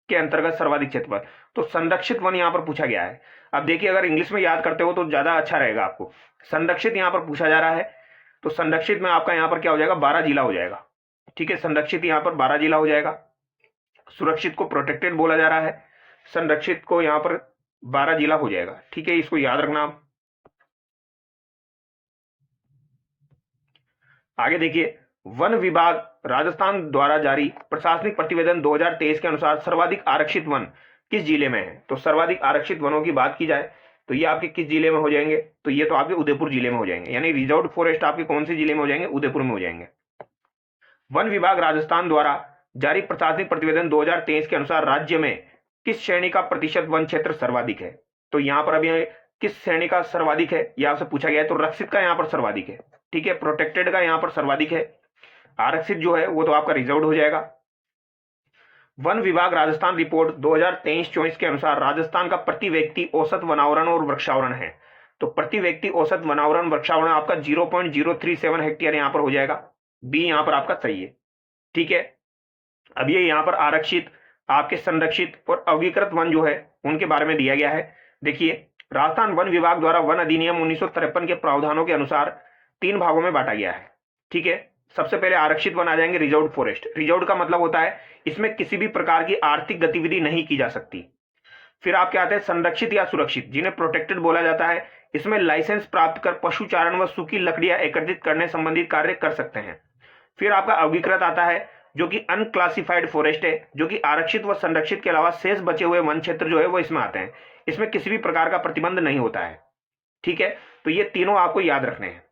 के अंतर्गत सर्वाधिक क्षेत्रफल। तो संरक्षित वन यहां पर पूछा गया है। अब देखिए, अगर इंग्लिश में याद करते हो तो ज्यादा अच्छा रहेगा आपको। संरक्षित यहां पर पूछा जा रहा है, तो संरक्षित में आपका यहां पर क्या हो जाएगा? 12 जिला हो जाएगा। ठीक है, संरक्षित यहां पर 12 जिला हो जाएगा। सुरक्षित को प्रोटेक्टेड बोला जा रहा है, संरक्षित को यहां पर 12 जिला हो जाएगा। ठीक है, इसको याद रखना आप। आगे देखिए, वन विभाग राजस्थान द्वारा जारी प्रशासनिक प्रतिवेदन 2023 के अनुसार सर्वाधिक आरक्षित वन किस जिले में है? तो सर्वाधिक आरक्षित वनों की बात की जाए तो ये आपके किस जिले में हो जाएंगे? तो ये तो आपके उदयपुर जिले में हो जाएंगे, यानी रिजर्व फॉरेस्ट आपके कौन से जिले में हो जाएंगे? उदयपुर में हो जाएंगे। वन विभाग राजस्थान द्वारा जारी प्रशासनिक प्रतिवेदन 2023 के अनुसार राज्य में किस श्रेणी का प्रतिशत वन क्षेत्र सर्वाधिक है? तो यहां पर अभी किस श्रेणी का सर्वाधिक है यह आपसे पूछा गया है। तो रक्षित का यहां पर सर्वाधिक है। ठीक है, प्रोटेक्टेड का यहां पर सर्वाधिक है। आरक्षित जो है वो तो आपका रिजर्व हो जाएगा। वन विभाग राजस्थान रिपोर्ट 2023-24 के अनुसार राजस्थान का प्रति व्यक्ति औसत वनावरण और वृक्षावरण है। तो प्रति व्यक्ति औसत वनावरण वृक्षावरण आपका 0.037 हेक्टेयर यहां पर हो जाएगा। बी यहां पर आपका सही है। ठीक है, अब ये यहां पर आरक्षित, आपके संरक्षित और अवर्गीकृत वन जो है उनके बारे में दिया गया है। देखिए, राजस्थान वन विभाग द्वारा वन अधिनियम 1953 के प्रावधानों के अनुसार 3 भागों में बांटा गया है। ठीक है, सबसे पहले आरक्षित वन आ जाएंगे रिजर्व्ड फॉरेस्ट। रिजर्व्ड का मतलब होता है इसमें किसी भी प्रकार की आर्थिक गतिविधि नहीं की जा सकती। फिर आपके आते हैं संरक्षित या सुरक्षित, जिन्हें प्रोटेक्टेड बोला जाता है। इसमें लाइसेंस प्राप्त कर पशुचारण व सूखी लकड़ियां एकत्रित करने संबंधित कार्य कर सकते हैं। फिर आपका अवर्गीकृत आता है, जो कि अनक्लासिफाइड फॉरेस्ट है, जो कि आरक्षित व संरक्षित के अलावा शेष बचे हुए वन क्षेत्र जो है वो इसमें आते हैं। इसमें किसी भी प्रकार का प्रतिबंध नहीं होता है। ठीक है, तो ये तीनों आपको याद रखने हैं।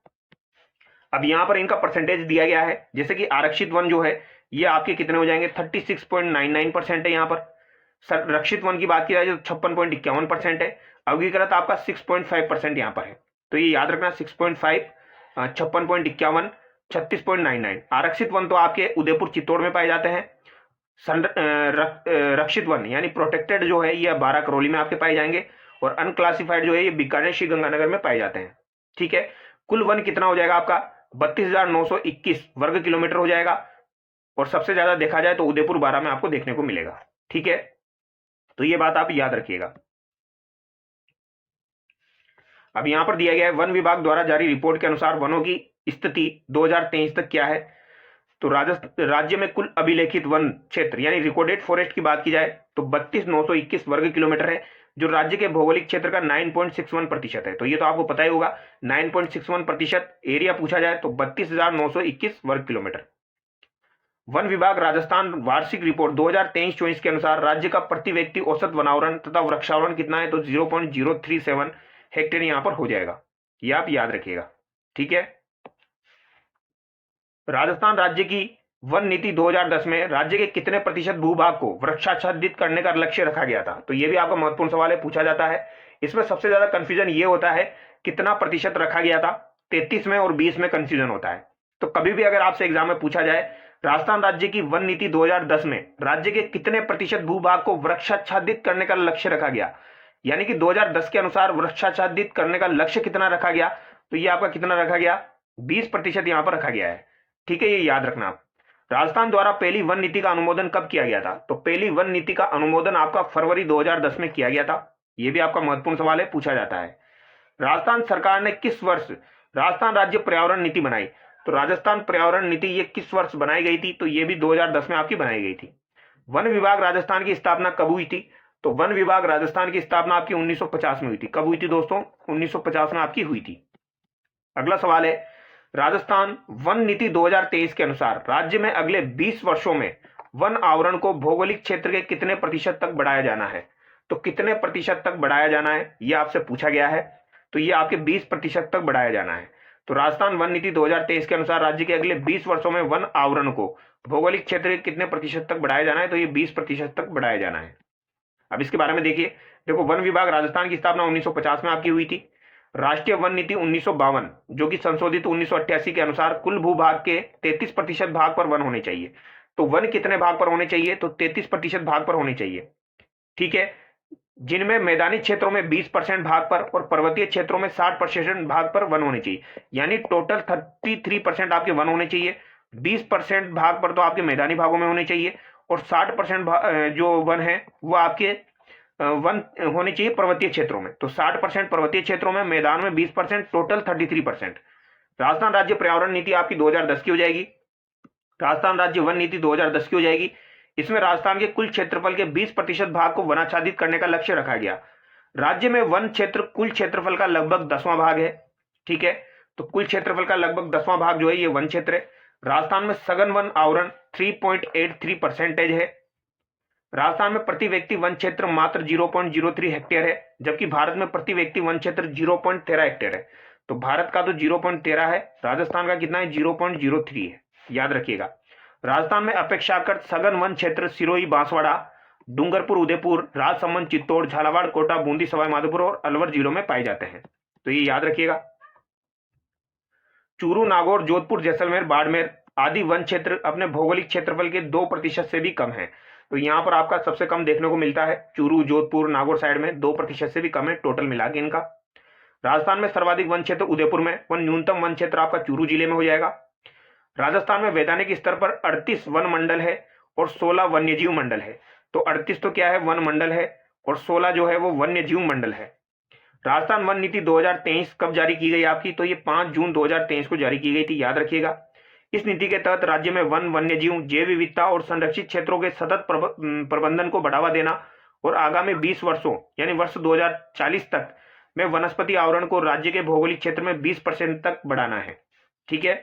अब यहां पर इनका परसेंटेज दिया गया है, जैसे कि आरक्षित वन जो है ये आपके कितने हो जाएंगे, 36.99% है। यहां पर संरक्षित वन की बात की जाए तो 56.51% है। अवर्गीकृत आपका 6.5% यहां पर है। तो ये याद रखना, 6.5, 56.51, 36.99। आरक्षित वन तो आपके उदयपुर चित्तौड़ में पाए जाते हैं। रक्षित वन यानी प्रोटेक्टेड जो है ये 12 करौली में आपके पाए जाएंगे, और अनक्लासिफाइड जो है ये बीकानेर श्रीगंगानगर में पाए जाते हैं। ठीक है, कुल वन कितना हो जाएगा आपका, 32,921 वर्ग किलोमीटर हो जाएगा, और सबसे ज्यादा देखा जाए तो उदयपुर 12 में आपको देखने को मिलेगा। ठीक है, तो ये बात आप याद रखिएगा। अब यहां पर दिया गया है वन विभाग द्वारा जारी रिपोर्ट के अनुसार वनों की स्थिति 2023 तक क्या है। तो राज्य में कुल अभिलेखित वन क्षेत्र यानी रिकॉर्डेड फॉरेस्ट की बात की जाए तो 32,921 वर्ग किलोमीटर है, जो राज्य के भौगोलिक क्षेत्र का 9.61% है। तो ये तो आपको पता ही होगा, 9.61% एरिया पूछा जाए तो 32,921 वर्ग किलोमीटर। वन विभाग राजस्थान वार्षिक रिपोर्ट 2023-24 के अनुसार राज्य का प्रति व्यक्ति औसत वनावरण तथा वृक्षावरण कितना है, तो 0.037 हेक्टेयर यहां पर हो जाएगा। ये आप याद रखिएगा। ठीक है, राजस्थान राज्य की वन नीति 2010 में राज्य के कितने प्रतिशत भूभाग को वृक्षाच्छादित करने का लक्ष्य रखा गया था। तो ये भी आपका महत्वपूर्ण सवाल है, पूछा जाता है। इसमें सबसे ज्यादा कंफ्यूजन ये होता है कितना प्रतिशत रखा गया था, 33 में और 20 में कंफ्यूजन होता है। तो कभी भी अगर आपसे एग्जाम में पूछा जाए राजस्थान राज्य की वन नीति 2010 में राज्य के कितने प्रतिशत भूभाग को वृक्षाच्छादित करने का लक्ष्य रखा गया, यानी कि 2010 के अनुसार वृक्षाच्छादित करने का लक्ष्य कितना रखा गया, तो ये आपका कितना रखा गया, 20% यहां पर रखा गया है। ठीक है, ये याद रखना आप। राजस्थान द्वारा पहली वन नीति का अनुमोदन कब किया गया था, तो पहली वन नीति का अनुमोदन आपका फरवरी 2010 में किया गया था। यह भी आपका महत्वपूर्ण सवाल है, पूछा जाता है। राजस्थान सरकार ने किस वर्ष राजस्थान राज्य पर्यावरण नीति बनाई, तो राजस्थान पर्यावरण नीति ये किस वर्ष बनाई गई थी, तो ये भी 2010 में आपकी बनाई गई थी। वन विभाग राजस्थान की स्थापना कब हुई थी, तो वन विभाग राजस्थान की स्थापना आपकी 1950 में हुई थी। कब हुई थी दोस्तों, 1950 में आपकी हुई थी। अगला सवाल है, राजस्थान वन नीति 2023 के अनुसार राज्य में अगले 20 वर्षों में वन आवरण को भौगोलिक क्षेत्र के कितने प्रतिशत तक बढ़ाया जाना है, तो कितने प्रतिशत तक बढ़ाया जाना है यह आपसे पूछा गया है। तो ये आपके 20% तक बढ़ाया जाना है। तो राजस्थान वन नीति 2023 के अनुसार राज्य के अगले 20 वर्षों में वन आवरण को भौगोलिक क्षेत्र के कितने प्रतिशत तक बढ़ाया जाना है, तो ये 20% तक बढ़ाया जाना है। अब इसके बारे में देखिए, देखो वन विभाग राजस्थान की स्थापना 1950 में आपकी हुई थी। राष्ट्रीय वन नीति 1952 जो कि संशोधित 1988 के अनुसार कुल भूभाग के 33% भाग पर वन होने चाहिए। तो वन कितने भाग पर होने चाहिए, तो 33% भाग पर होने चाहिए। ठीक है, जिनमें मैदानी क्षेत्रों में 20% भाग पर और पर्वतीय क्षेत्रों में 60% भाग पर वन होने चाहिए, यानी टोटल 33% आपके वन होने चाहिए। 20% भाग पर तो आपके मैदानी भागों में होने चाहिए, और 60% जो वन है वो आपके वन होने चाहिए पर्वतीय क्षेत्रों में। तो 60% पर्वतीय क्षेत्रों में, मैदान में 20%, टोटल 33%। राजस्थान राज्य पर्यावरण नीति आपकी 2010 की हो जाएगी। राजस्थान राज्य वन नीति 2010 की हो जाएगी। इसमें राजस्थान के कुल क्षेत्रफल के 20% भाग को वनाच्छादित करने का लक्ष्य रखा गया। राज्य में वन क्षेत्र कुल क्षेत्रफल का लगभग 10वां भाग है। ठीक है, तो कुल क्षेत्रफल का लगभग 10वां भाग जो है ये वन क्षेत्र है। राजस्थान में सघन वन आवरण 3.83% है। राजस्थान में प्रति व्यक्ति वन क्षेत्र मात्र 0.03 हेक्टेयर है, जबकि भारत में प्रति व्यक्ति वन क्षेत्र 0.13 हेक्टेयर है। तो भारत का तो 0.13 है, राजस्थान का कितना है, 0.03 है, याद रखिएगा। राजस्थान में अपेक्षाकृत सघन वन क्षेत्र सिरोही, बांसवाड़ा, डूंगरपुर, उदयपुर, राजसमंद, चित्तौड़, झालावाड़, कोटा, बूंदी, सवाई माधोपुर और अलवर जिलों में पाए जाते हैं। तो ये याद रखिएगा। चूरू, नागौर, जोधपुर, जैसलमेर, बाड़मेर आदि वन क्षेत्र अपने भौगोलिक क्षेत्रफल के 2% से भी कम है। तो यहां पर आपका सबसे कम देखने को मिलता है चूरू, जोधपुर, नागौर साइड में 2% से भी कम है टोटल मिला के इनका। राजस्थान में सर्वाधिक वन क्षेत्र उदयपुर में, व न्यूनतम वन क्षेत्र आपका चूरू जिले में हो जाएगा। राजस्थान में वैधानिक स्तर पर 38 वन मंडल है और 16 वन्यजीव मंडल है। तो 38 तो क्या है, वन मंडल है, और 16 जो है वो वन्यजीव मंडल है। राजस्थान वन नीति 2023 कब जारी की गई आपकी, तो ये 5 जून 2023 को जारी की गई थी, याद रखिएगा। इस नीति के तहत राज्य में वन, वन्यजीव, जैव विविधता और संरक्षित क्षेत्रों के सतत प्रबंधन को बढ़ावा देना और आगामी 20 वर्षों यानी वर्ष 2040 तक में वनस्पति आवरण को राज्य के भौगोलिक क्षेत्र में 20% तक बढ़ाना है। ठीक है,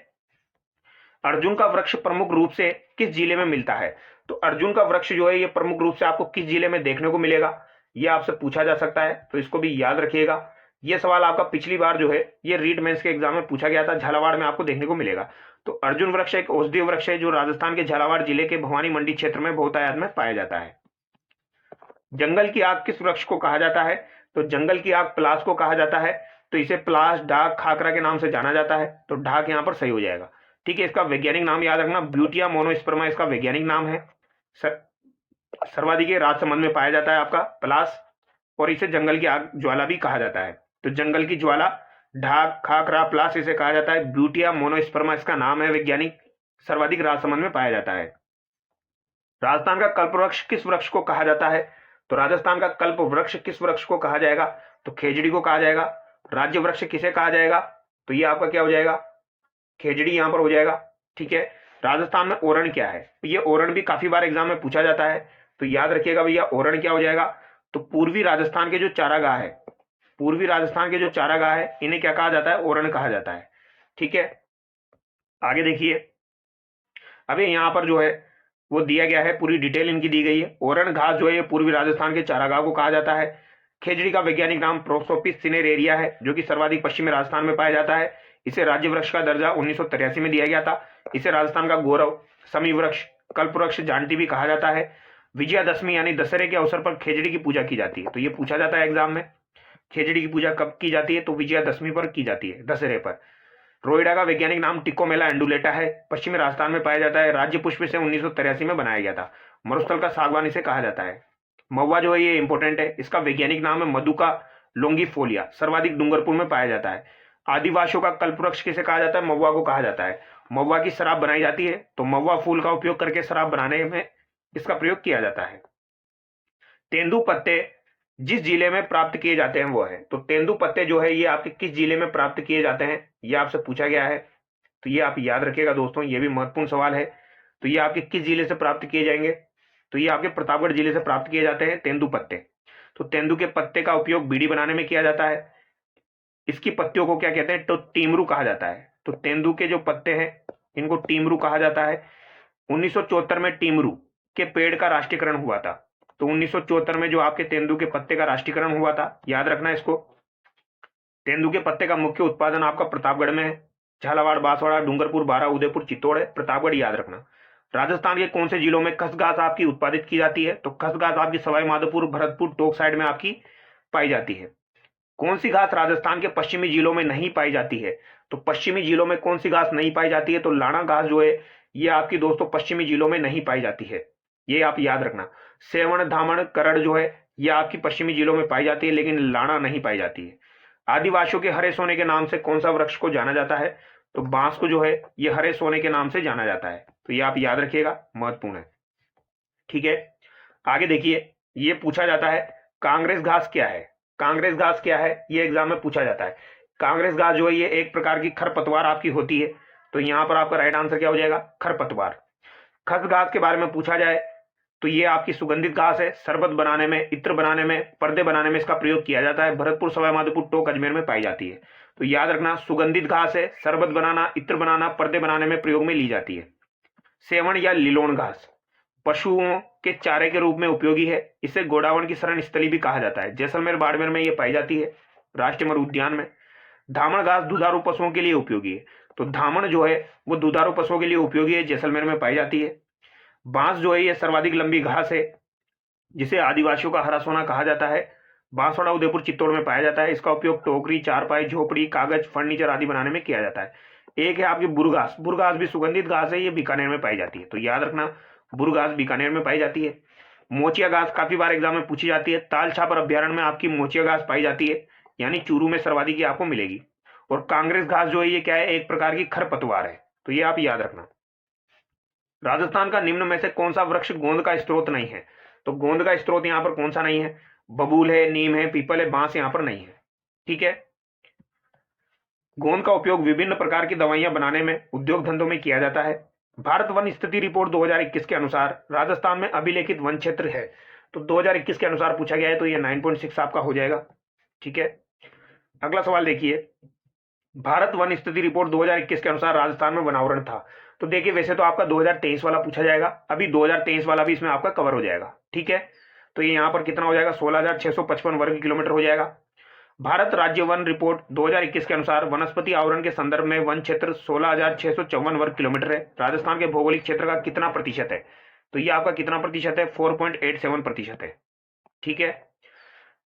अर्जुन का वृक्ष प्रमुख रूप से किस जिले में मिलता है? तो अर्जुन का वृक्ष जो है ये प्रमुख रूप से आपको किस जिले में देखने को मिलेगा, ये आपसे पूछा जा सकता है, तो इसको भी याद रखिएगा। ये सवाल आपका पिछली बार जो है ये रीड मेंस के एग्जाम में पूछा गया था, झालावाड़ में आपको देखने को मिलेगा। तो अर्जुन वृक्ष एक औषधीय वृक्ष है जो राजस्थान के झालावाड़ जिले के भवानी मंडी क्षेत्र में बहुतायत में पाया जाता है। जंगल की आग किस वृक्ष को कहा जाता है? तो जंगल की आग पलाश को कहा जाता है, तो इसे पलाश, डाक, खाकरा के नाम से जाना जाता है, तो ढाक यहाँ पर सही हो जाएगा। ठीक है, इसका वैज्ञानिक नाम याद रखना, ब्यूटिया मोनोस्पर्मा इसका वैज्ञानिक नाम है। सर्वाधिक राजसमंद में पाया जाता है आपका पलाश, और इसे जंगल की आग ज्वाला भी कहा जाता है। तो जंगल की ज्वाला, ढाक, खाकरा, पलाश इसे कहा जाता है। ब्यूटिया मोनोस्पर्मा इसका नाम है वैज्ञानिक, सर्वाधिक राजसमंद में पाया जाता है। राजस्थान का कल्प वृक्ष किस वृक्ष को कहा जाता है? तो राजस्थान का कल्प वृक्ष किस वृक्ष को कहा जाएगा? तो खेजड़ी को कहा जाएगा। राज्य वृक्ष किसे कहा जाएगा? तो ये आपका क्या हो जाएगा? खेजड़ी यहां पर हो जाएगा। ठीक है, राजस्थान में ओरण क्या है? तो ये ओरण भी काफी बार एग्जाम में पूछा जाता है, तो याद रखिएगा भैया ओरण क्या हो जाएगा? तो पूर्वी राजस्थान के जो चारागाह है, पूर्वी राजस्थान के जो चारागाह है इन्हें क्या कहा जाता है? ओरण कहा जाता है। ठीक है, आगे देखिए, अभी यहां पर जो है वो दिया गया है, पूरी डिटेल इनकी दी गई है। ओरण घास जो है ये पूर्वी राजस्थान के चारागाह को कहा जाता है। खेजड़ी का वैज्ञानिक नाम प्रोसोपिस सिनेरेरिया है, जो कि सर्वाधिक पश्चिमी राजस्थान में पाया जाता है। इसे राज्य वृक्ष का दर्जा 1983 में दिया गया था। इसे राजस्थान का गौरव, समी वृक्ष, कल्प वृक्ष, जानटी भी कहा जाता है। विजयादशमी यानी दशहरे के अवसर पर खेजड़ी की पूजा की जाती है, तो ये पूछा जाता है एग्जाम में, खेजड़ी की पूजा कब की जाती है? तो विजयादशमी पर की जाती है, दशहरे पर। रोइडा का वैज्ञानिक नाम टिकोमेला एंडुलेटा है, पश्चिमी राजस्थान में पाया जाता है। राज्य पुष्प से 1983 में बनाया गया था। मरुस्थल का सागवान इसे कहा जाता है। महुआ जो है ये इंपॉर्टेंट है, इसका वैज्ञानिक नाम है मधुका लोंगिफोलिया, सर्वाधिक डूंगरपुर में पाया जाता है। आदिवासियों का कल्पवृक्ष किसे कहा जाता है? महुआ को कहा जाता है। महुआ की शराब बनाई जाती है, तो महुआ फूल का उपयोग करके शराब बनाने में इसका प्रयोग किया जाता है। तेंदू पत्ते जिस जिले में प्राप्त किए जाते हैं वो है, तो तेंदू पत्ते जो है ये आपके किस जिले में प्राप्त किए जाते हैं, ये आपसे पूछा गया है, तो ये आप याद रखिएगा दोस्तों, ये भी महत्वपूर्ण सवाल है। तो ये आपके किस जिले से प्राप्त किए जाएंगे? तो ये आपके प्रतापगढ़ जिले से प्राप्त किए जाते हैं तेंदू पत्ते। तो तेंदू के पत्ते का उपयोग बीड़ी बनाने में किया जाता है। इसकी पत्तियों को क्या कहते हैं? तो टीमरू कहा जाता है। तो तेंदू के जो पत्ते हैं इनको टीमरू कहा जाता है। 1974 में टीमरू के पेड़ का राष्ट्रीयकरण हुआ था, तो 1974 में जो आपके तेंदू के पत्ते का राष्ट्रीयकरण हुआ था, याद रखना इसको। तेंदू के पत्ते का मुख्य उत्पादन आपका प्रतापगढ़ में है। झालावाड़, बांसवाड़ा, डूंगरपुर, बारा, उदयपुर, चित्तौड़ है, प्रतापगढ़ याद रखना। राजस्थान के कौन से जिलों में खसघास आपकी उत्पादित की जाती है? तो खसघास आपकी सवाई माधोपुर, भरतपुर, टोंक साइड में आपकी पाई जाती है। कौन सी घास राजस्थान के पश्चिमी जिलों में नहीं पाई जाती है? तो पश्चिमी जिलों में कौन सी घास नहीं पाई जाती है? तो लाना घास जो है ये आपकी दोस्तों पश्चिमी जिलों में नहीं पाई जाती है, ये आप याद रखना। सेवण, धामण, करड़ जो है ये आपकी पश्चिमी जिलों में पाई जाती है, लेकिन लाना नहीं पाई जाती है। आदिवासियों के हरे सोने के नाम से कौन सा वृक्ष को जाना जाता है? तो बांस को जो है ये हरे सोने के नाम से जाना जाता है, तो ये आप याद रखिएगा, महत्वपूर्ण है। ठीक है, आगे देखिए, ये पूछा जाता है कांग्रेस घास क्या है? कांग्रेस घास क्या है ये एग्जाम में पूछा जाता है। कांग्रेस घास जो है ये एक प्रकार की खरपतवार आपकी होती है, तो यहां पर आपका राइट आंसर क्या हो जाएगा? खरपतवार। खस घास के बारे में पूछा जाए तो ये आपकी सुगंधित घास है, शरबत बनाने में, इत्र बनाने में, पर्दे बनाने में इसका प्रयोग किया जाता है। भरतपुर, सवाई माधोपुर, टोंक, अजमेर में पाई जाती है। तो याद रखना, सुगंधित घास है, शरबत बनाना, इत्र बनाना, पर्दे बनाने में प्रयोग में ली जाती है। सेवण या लिलोण घास पशुओं के चारे के रूप में उपयोगी है। इसे गोडावण की शरण स्थली भी कहा जाता है। जैसलमेर, बाड़मेर में ये पाई जाती है, राष्ट्रीय मरु उद्यान में। धामण घास दुधारू पशुओं के लिए उपयोगी है, तो धामण जो है वो दुधारू पशुओं के लिए उपयोगी है, जैसलमेर में पाई जाती है। बांस जो है ये सर्वाधिक लंबी घास है, जिसे आदिवासियों का हरा सोना कहा जाता है। बांसवाड़ा, उदयपुर, चित्तौड़ में पाया जाता है। इसका उपयोग टोकरी, चारपाई, झोपड़ी, कागज, फर्नीचर आदि बनाने में किया जाता है। एक है आपकी बुरघास। बुरघास भी सुगंधित घास है, ये बीकानेर में पाई जाती है, तो याद रखना बुरघास बीकानेर में पाई जाती है। मोचिया घास काफी बार एग्जाम में पूछी जाती है। ताल छापर अभ्यारण्य में आपकी मोचिया घास पाई जाती है, यानी चूरू में सर्वाधिक आपको मिलेगी। और कांग्रेस घास जो है ये क्या है? एक प्रकार की खरपतवार है, तो ये आप याद रखना। राजस्थान का निम्न में से कौन सा वृक्ष गोंद का स्रोत नहीं है? तो गोंद का स्रोत यहां पर कौन सा नहीं है? बबूल है, नीम है, पीपल है, बांस यहां पर नहीं है। ठीक है, गोंद का उपयोग विभिन्न प्रकार की दवाइयां बनाने में, उद्योग धंधों में किया जाता है। भारत वन स्थिति रिपोर्ट 2021 के अनुसार राजस्थान में अभिलेखित वन क्षेत्र है, तो 2021 के अनुसार पूछा गया है, तो ये 9.6 आपका हो जाएगा। ठीक है, अगला सवाल देखिए, भारत वन स्थिति रिपोर्ट 2021 के अनुसार राजस्थान में वनावरण था। तो देखिए वैसे तो आपका 2023 वाला पूछा जाएगा, अभी 2023 वाला भी इसमें आपका कवर हो जाएगा, ठीक है। तो ये यहाँ पर कितना हो जाएगा, 16,655 वर्ग किलोमीटर हो जाएगा। भारत राज्य वन रिपोर्ट 2021 के अनुसार वनस्पति आवरण के संदर्भ में वन क्षेत्र 16,654 वर्ग किलोमीटर है। राजस्थान के भौगोलिक क्षेत्र का कितना प्रतिशत है, तो ये आपका कितना प्रतिशत है, 4.87% है, ठीक है।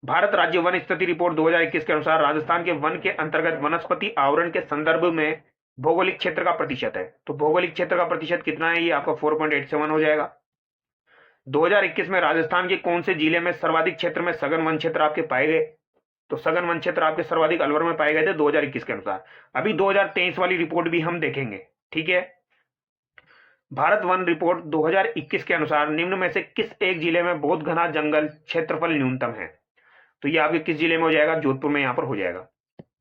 भारत राज्य वन स्थिति रिपोर्ट 2021 के अनुसार राजस्थान के वन के अंतर्गत वनस्पति आवरण के संदर्भ में भौगोलिक क्षेत्र का प्रतिशत है। तो भौगोलिक क्षेत्र का प्रतिशत कितना है, ये आपका 4.87 हो जाएगा। 2021 में राजस्थान के कौन से जिले में सर्वाधिक क्षेत्र में सघन वन क्षेत्र आपके पाए गए, तो सघन वन क्षेत्र आपके सर्वाधिक अलवर में पाए गए थे 2021 के अनुसार। अभी 2023 वाली रिपोर्ट भी हम देखेंगे, ठीक है। भारत वन रिपोर्ट 2021 के अनुसार निम्न में से किस एक जिले में बहुत घना जंगल क्षेत्रफल न्यूनतम है, तो ये आपके किस जिले में हो जाएगा, जोधपुर में यहाँ पर हो जाएगा।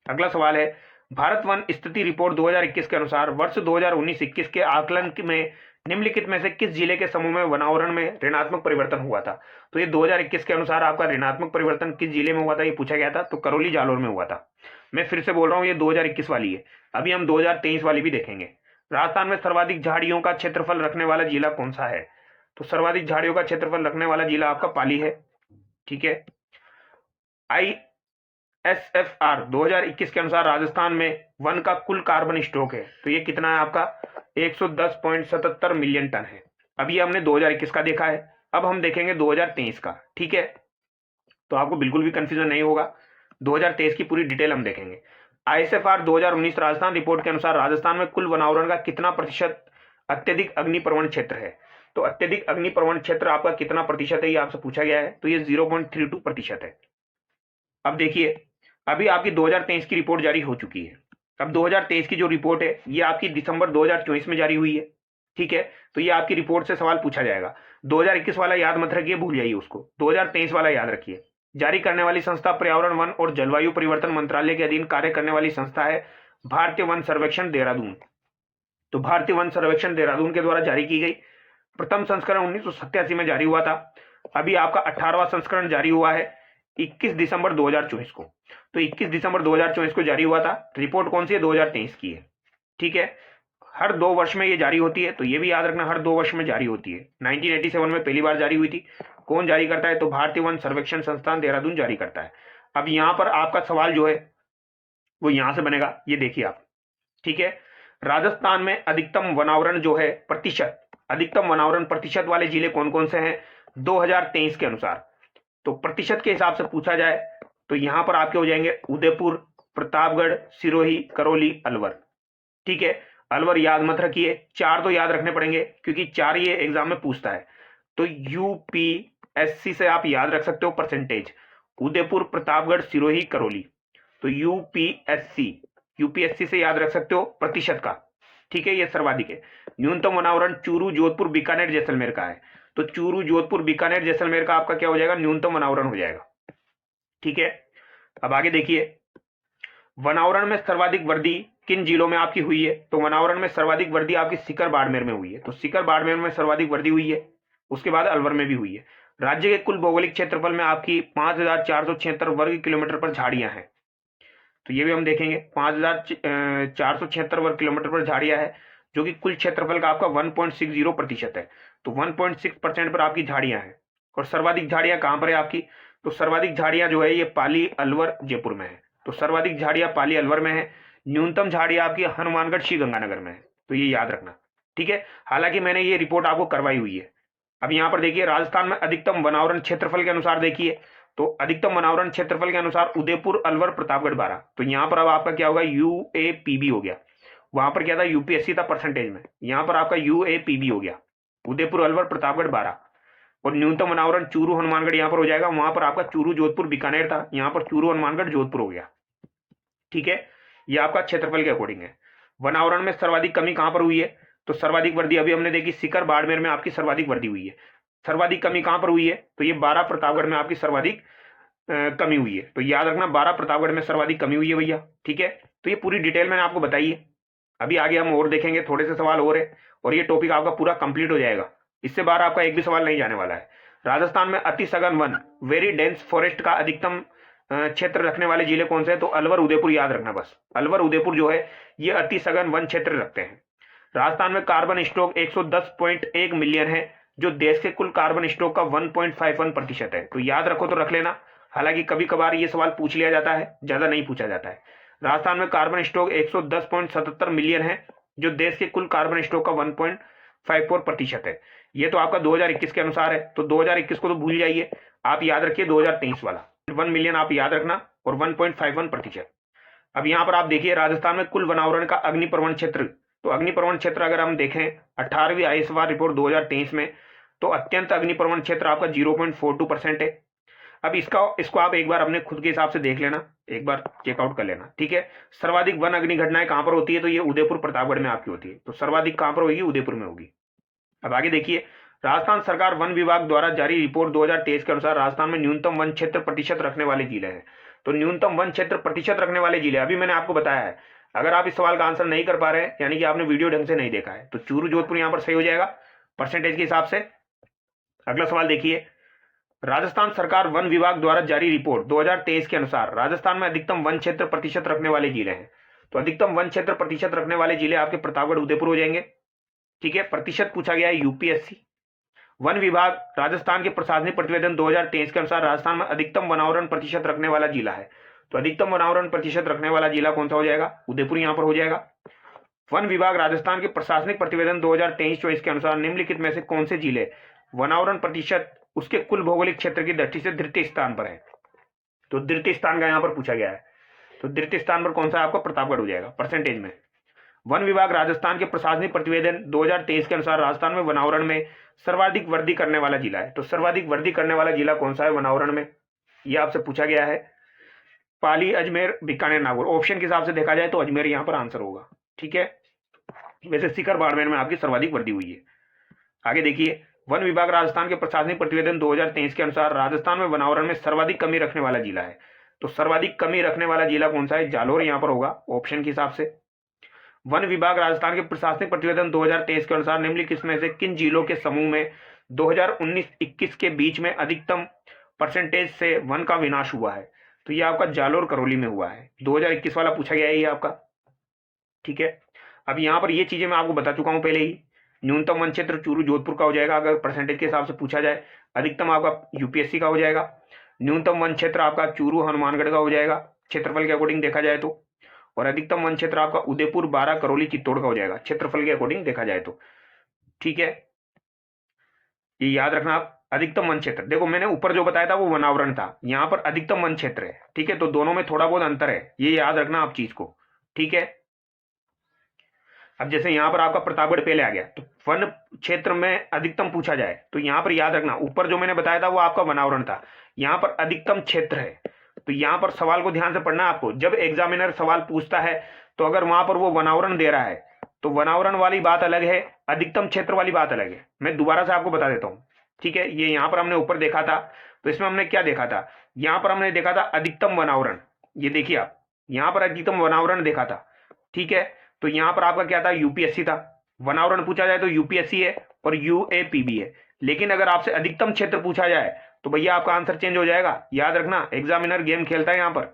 अगला सवाल है, भारत वन स्थिति रिपोर्ट 2021 के अनुसार वर्ष 2019-21 के आकलन में निम्नलिखित में से किस जिले के समूह में वनावरण में ऋणात्मक परिवर्तन हुआ था। तो ये 2021 के अनुसार आपका ऋणात्मक परिवर्तन किस जिले में हुआ था, ये पूछा गया था। तो करौली जालौर में हुआ था। मैं फिर से बोल रहा हूँ, ये 2021 वाली है, अभी हम 2023 वाली भी देखेंगे। राजस्थान में सर्वाधिक झाड़ियों का क्षेत्रफल रखने वाला जिला कौन सा है, तो सर्वाधिक झाड़ियों का क्षेत्रफल रखने वाला जिला आपका पाली है, ठीक है। ISFR 2021 के अनुसार राजस्थान में वन का कुल कार्बन स्टॉक है, तो ये कितना है आपका, 110.77 मिलियन टन है। अभी हमने 2021 का देखा है, अब हम देखेंगे 2023 का, ठीक है। तो आपको बिल्कुल भी कंफ्यूजन नहीं होगा, 2023 की पूरी डिटेल हम देखेंगे। ISFR 2019 राजस्थान रिपोर्ट के अनुसार राजस्थान में कुल वनावरण का कितना प्रतिशत अत्यधिक अग्निप्रवण क्षेत्र है, तो अत्यधिक अग्निप्रवण क्षेत्र आपका कितना प्रतिशत है, ये आपसे पूछा गया है। तो ये 0.32% है। अब देखिए, अभी आपकी 2023 की रिपोर्ट जारी हो चुकी है। अब 2023 की जो रिपोर्ट है ये आपकी दिसंबर 2024 में जारी हुई है, ठीक है। तो ये आपकी रिपोर्ट से सवाल पूछा जाएगा। 2021 वाला याद मत रखिए, भूल जाइए उसको, 2023 वाला याद रखिए। जारी करने वाली संस्था पर्यावरण वन और जलवायु परिवर्तन मंत्रालय के अधीन कार्य करने वाली संस्था है भारतीय वन सर्वेक्षण देहरादून। तो भारतीय वन सर्वेक्षण देहरादून के द्वारा जारी की गई। प्रथम संस्करण 1987 में जारी हुआ था। अभी आपका 18वां संस्करण जारी हुआ है 21 दिसंबर 2024 को। तो 21 दिसंबर 2024 को जारी हुआ था। रिपोर्ट कौन सी है, 2023 की है, ठीक है। हर 2 वर्ष में ये जारी होती है, तो ये भी याद रखना, हर 2 वर्ष में जारी होती है। 1987 में पहली बार जारी हुई थी। कौन जारी करता है, तो भारतीय वन सर्वेक्षण संस्थान देहरादून जारी करता है। अब यहां पर आपका सवाल जो है वो यहां से बनेगा, ये देखिए आप, ठीक है। राजस्थान में अधिकतम वनावरण जो है प्रतिशत, अधिकतम वनावरण प्रतिशत वाले जिले कौन कौन से हैं 2023 के अनुसार। तो प्रतिशत के हिसाब से पूछा जाए तो यहां पर आपके हो जाएंगे उदयपुर, प्रतापगढ़, सिरोही, करौली, अलवर, ठीक है। अलवर याद मत रखिए, 4 तो याद रखने पड़ेंगे क्योंकि 4 ये एग्जाम में पूछता है। तो यूपीएससी से आप याद रख सकते हो परसेंटेज, उदयपुर, प्रतापगढ़, सिरोही, करौली। तो यूपीएससी से याद रख सकते हो प्रतिशत का, ठीक है। ये सर्वाधिक है। न्यूनतम वनावरण चूरू, जोधपुर, बीकानेर, जैसलमेर का है। तो चूरू, जोधपुर, बीकानेर, जैसलमेर का आपका क्या हो जाएगा, न्यूनतम वनावरण हो जाएगा, ठीक है। अब आगे देखिए, वनावरण में सर्वाधिक वृद्धि किन जिलों में आपकी हुई है। तो वनावरण में सर्वाधिक वृद्धि आपकी सीकर बाड़मेर में हुई है। तो सीकर बाड़मेर में सर्वाधिक वृद्धि हुई है, उसके बाद अलवर में भी हुई है। राज्य के कुल भौगोलिक क्षेत्रफल में आपकी 5,476 वर्ग किलोमीटर पर झाड़ियां हैं। तो ये भी हम देखेंगे, 5,476 वर्ग किलोमीटर पर झाड़ियां है, जो कि कुल क्षेत्रफल का आपका 1.60% है। तो 1.6% पर आपकी झाड़ियां हैं। और सर्वाधिक झाड़ियां कहां पर है आपकी, तो सर्वाधिक झाड़ियां जो है ये पाली, अलवर, जयपुर में है। तो सर्वाधिक झाड़ियां पाली, अलवर में है। न्यूनतम झाड़ियां आपकी हनुमानगढ़, श्री गंगानगर में है। तो ये याद रखना, ठीक है। हालांकि मैंने ये रिपोर्ट आपको करवाई हुई है। अब यहां पर देखिए, राजस्थान में अधिकतम वनावरण क्षेत्रफल के अनुसार देखिए, तो अधिकतम वनावरण क्षेत्रफल के अनुसार उदयपुर, अलवर, प्रतापगढ़, बारां। तो यहां पर अब आपका क्या होगा, यूएपीबी हो गया। वहां पर क्या था, यूपीएससी था परसेंटेज में, यहां पर आपका यूएपीबी हो गया, उदयपुर, अलवर, प्रतापगढ़, बारां। और न्यूनतम वनावरण चूरू, हनुमानगढ़ यहां पर हो जाएगा। वहां पर आपका चूरू, जोधपुर, बीकानेर था, यहां पर चूरू, हनुमानगढ़, जोधपुर हो गया, ठीक है। ये आपका क्षेत्रफल के अकॉर्डिंग है। वनावरण में सर्वाधिक कमी कहां पर हुई है, तो सर्वाधिक वृद्धि अभी हमने देखी सीकर बाड़मेर में आपकी सर्वाधिक वृद्धि हुई है। सर्वाधिक कमी कहां पर हुई है, तो ये 12 प्रतापगढ़ में आपकी सर्वाधिक कमी हुई है। तो याद रखना, 12 प्रतापगढ़ में सर्वाधिक कमी हुई है भैया, ठीक है। तो ये पूरी डिटेल मैंने आपको बताई है। अभी आगे हम और देखेंगे, थोड़े से सवाल और है और ये टॉपिक आपका पूरा कंप्लीट हो जाएगा। इससे बाहर आपका एक भी सवाल नहीं जाने वाला है। राजस्थान में अति सघन वन, वेरी डेंस फॉरेस्ट का अधिकतम क्षेत्र रखने वाले जिले कौन से हैं? तो अलवर उदयपुर याद रखना बस। अलवर उदयपुर जो है ये अति सघन वन क्षेत्र रखते हैं। राजस्थान में कार्बन स्टॉक 110.1 मिलियन है, जो देश के कुल कार्बन स्टॉक का 1.51% है। तो याद रखो तो रख लेना, हालांकि कभी कभार ये सवाल पूछ लिया जाता है, ज्यादा नहीं पूछा जाता है। राजस्थान में कार्बन स्टॉक 110.77 मिलियन है, जो देश के कुल कार्बन स्टॉक का 1.54% है। ये तो आपका 2021 के अनुसार है, तो 2021 को तो भूल जाइए, आप याद रखिए 2023 वाला 1 मिलियन आप याद रखना और 1.51%। अब यहाँ पर आप देखिए राजस्थान में कुल वनावरण का अग्निप्रवण क्षेत्र, तो अग्निप्रवण क्षेत्र अगर हम देखें 18वीं आईएसआर रिपोर्ट 2023 में, तो अत्यंत अग्निप्रवण क्षेत्र आपका 0.42% है। अब इसको आप एक बार अपने खुद के हिसाब से देख लेना, एक बार चेकआउट कर लेना, ठीक है। सर्वाधिक वन अग्नि घटनाएं कहां पर होती है? तो ये उदयपुर प्रतापगढ़ में आपकी होती है, तो सर्वाधिक कहां पर होगी? उदयपुर में होगी। अब आगे देखिए, राजस्थान सरकार वन विभाग द्वारा जारी रिपोर्ट 2023 के अनुसार राजस्थान में न्यूनतम वन क्षेत्र प्रतिशत रखने वाले जिले हैं। तो न्यूनतम वन क्षेत्र प्रतिशत रखने वाले जिले अभी मैंने आपको बताया है। अगर आप इस सवाल का आंसर नहीं कर पा रहे हैं, यानी कि आपने वीडियो ढंग से नहीं देखा है, तो चूरू जोधपुर यहां पर सही हो जाएगा परसेंटेज के हिसाब से। अगला सवाल देखिए, राजस्थान सरकार वन विभाग द्वारा जारी रिपोर्ट 2023 के अनुसार राजस्थान में अधिकतम वन क्षेत्र प्रतिशत रखने वाले जिले हैं। तो अधिकतम वन क्षेत्र प्रतिशत रखने वाले जिले आपके प्रतापगढ़ उदयपुर हो जाएंगे, ठीक है। प्रतिशत पूछा गया है यूपीएससी। वन विभाग राजस्थान के प्रशासनिक प्रतिवेदन 2023 के अनुसार राजस्थान में अधिकतम वनावरण प्रतिशत रखने वाला जिला है। तो अधिकतम वनावरण प्रतिशत रखने वाला जिला कौन सा हो जाएगा? उदयपुर यहां पर हो जाएगा। वन विभाग राजस्थान के प्रशासनिक प्रतिवेदन 2023-24 के अनुसार निम्नलिखित में से कौन से जिले वनावरण प्रतिशत उसके कुल भौगोलिक क्षेत्र की दृष्टि से द्वितीय स्थान पर है? तो द्वितीय स्थान का यहां पर पूछा गया है, तो द्वितीय स्थान पर कौन सा आपका? प्रतापगढ़ हो जाएगा परसेंटेज में। वन विभाग राजस्थान के प्रशासनिक प्रतिवेदन 2023 के अनुसार राजस्थान में वनावरण में सर्वाधिक वृद्धि करने वाला जिला है। तो सर्वाधिक वृद्धि करने वाला जिला कौन सा है वनावरण में? यह आपसे पूछा गया है। पाली, अजमेर, बीकानेर, नागौर। ऑप्शन के हिसाब से देखा जाए तो अजमेर यहां पर आंसर होगा, ठीक है। वैसे सीकर बाड़मेर में आपकी सर्वाधिक वृद्धि हुई है। आगे देखिए, वन विभाग राजस्थान के प्रशासनिक प्रतिवेदन 2023 के अनुसार राजस्थान में वनावरण में सर्वाधिक कमी रखने वाला जिला है। तो सर्वाधिक कमी रखने वाला जिला कौन सा है? जालोर यहां पर होगा ऑप्शन के हिसाब से। वन विभाग राजस्थान के प्रशासनिक प्रतिवेदन 2023 के अनुसार निम्नलिखित में से किन जिलों के समूह में 2019-21 के बीच में अधिकतम परसेंटेज से वन का विनाश हुआ है? तो ये आपका जालोर करौली में हुआ है। 2021 वाला पूछा गया है ये आपका, ठीक है। अब यहां पर ये चीजें मैं आपको बता चुका हूं पहले ही। न्यूनतम वन क्षेत्र चूरू जोधपुर का हो जाएगा अगर परसेंटेज के हिसाब से पूछा जाए। अधिकतम आपका यूपीएससी का हो जाएगा। न्यूनतम वन क्षेत्र आपका चूरू हनुमानगढ़ का हो जाएगा क्षेत्रफल के अकॉर्डिंग देखा जाए तो। और अधिकतम वन क्षेत्र आपका उदयपुर, बारां, करौली, चित्तौड़ का हो जाएगा क्षेत्रफल के अकॉर्डिंग देखा जाए तो, ठीक है। ये याद रखना आप। अधिकतम वन क्षेत्र, देखो मैंने ऊपर जो बताया था वो वनावरण था, यहाँ पर अधिकतम वन क्षेत्र है, ठीक है। तो दोनों में थोड़ा बहुत अंतर है, ये याद रखना आप चीज को, ठीक है। अब जैसे यहाँ पर आपका प्रतापगढ़ पहले आ गया, तो वन क्षेत्र में अधिकतम पूछा जाए तो यहाँ पर याद रखना ऊपर जो मैंने बताया था वो आपका वनावरण था, यहाँ पर अधिकतम क्षेत्र है। तो यहाँ पर सवाल को ध्यान से पढ़ना है आपको। जब एग्जामिनर सवाल पूछता है तो अगर वहां पर वो वनावरण दे रहा है तो वनावरण वाली बात अलग है, अधिकतम क्षेत्र वाली बात अलग है। मैं दोबारा से आपको बता देता हूँ, ठीक है। ये यहाँ पर हमने ऊपर देखा था, तो इसमें हमने क्या देखा था? यहाँ पर हमने देखा था अधिकतम वनावरण, ये देखिए आप, यहाँ पर अधिकतम वनावरण देखा था, ठीक है। तो यहाँ पर आपका क्या था? यूपीएससी था। वनावरण पूछा जाए तो यूपीएससी है और यूएपीबी है। लेकिन अगर आपसे अधिकतम क्षेत्र पूछा जाए तो भैया आपका आंसर चेंज हो जाएगा। याद रखना, एग्जामिनर गेम खेलता है यहाँ पर।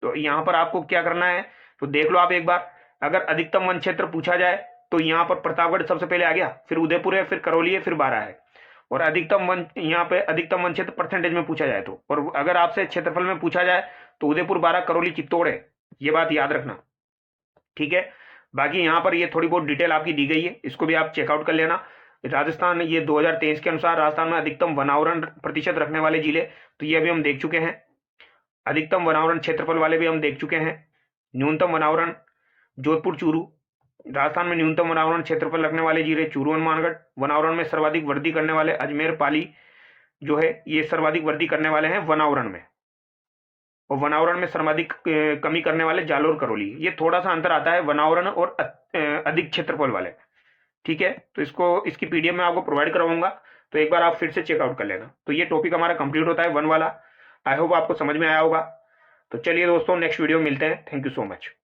तो यहाँ पर आपको क्या करना है तो देख लो आप एक बार। अगर अधिकतम वन क्षेत्र पूछा जाए तो यहाँ पर प्रतापगढ़ सबसे पहले आ गया, फिर उदयपुर है, फिर करौली है, फिर बारां है। और अधिकतम वन, यहाँ पे अधिकतम वन क्षेत्र परसेंटेज में पूछा जाए तो, और अगर आपसे क्षेत्रफल में पूछा जाए तो उदयपुर, बारां, करौली, चित्तौड़ है। ये बात याद रखना, ठीक है। बाकी यहाँ पर ये थोड़ी बहुत डिटेल आपकी दी गई है, इसको भी आप चेकआउट कर लेना। राजस्थान ये 2023 के अनुसार राजस्थान में अधिकतम वनावरण प्रतिशत रखने वाले जिले, तो ये अभी हम देख चुके हैं। अधिकतम वनावरण क्षेत्रफल वाले भी हम देख चुके हैं। न्यूनतम वनावरण जोधपुर, चूरू। राजस्थान में न्यूनतम वनावरण क्षेत्रफल रखने वाले जिले चूरू, हनुमानगढ़। वनावरण में सर्वाधिक वृद्धि करने वाले अजमेर, पाली जो है ये सर्वाधिक वृद्धि करने वाले हैं वनावरण में। और वनावरण में सर्वाधिक कमी करने वाले जालोर, करौली। ये थोड़ा सा अंतर आता है वनावरण और अधिक क्षेत्रफल वाले, ठीक है। तो इसकी पीडीएफ में आपको प्रोवाइड करवाऊंगा, तो एक बार आप फिर से चेकआउट कर लेना। तो ये टॉपिक हमारा कंप्लीट होता है वन वाला। आई होप आपको समझ में आया होगा। तो चलिए दोस्तों, नेक्स्ट वीडियो में मिलते हैं। Thank you so much.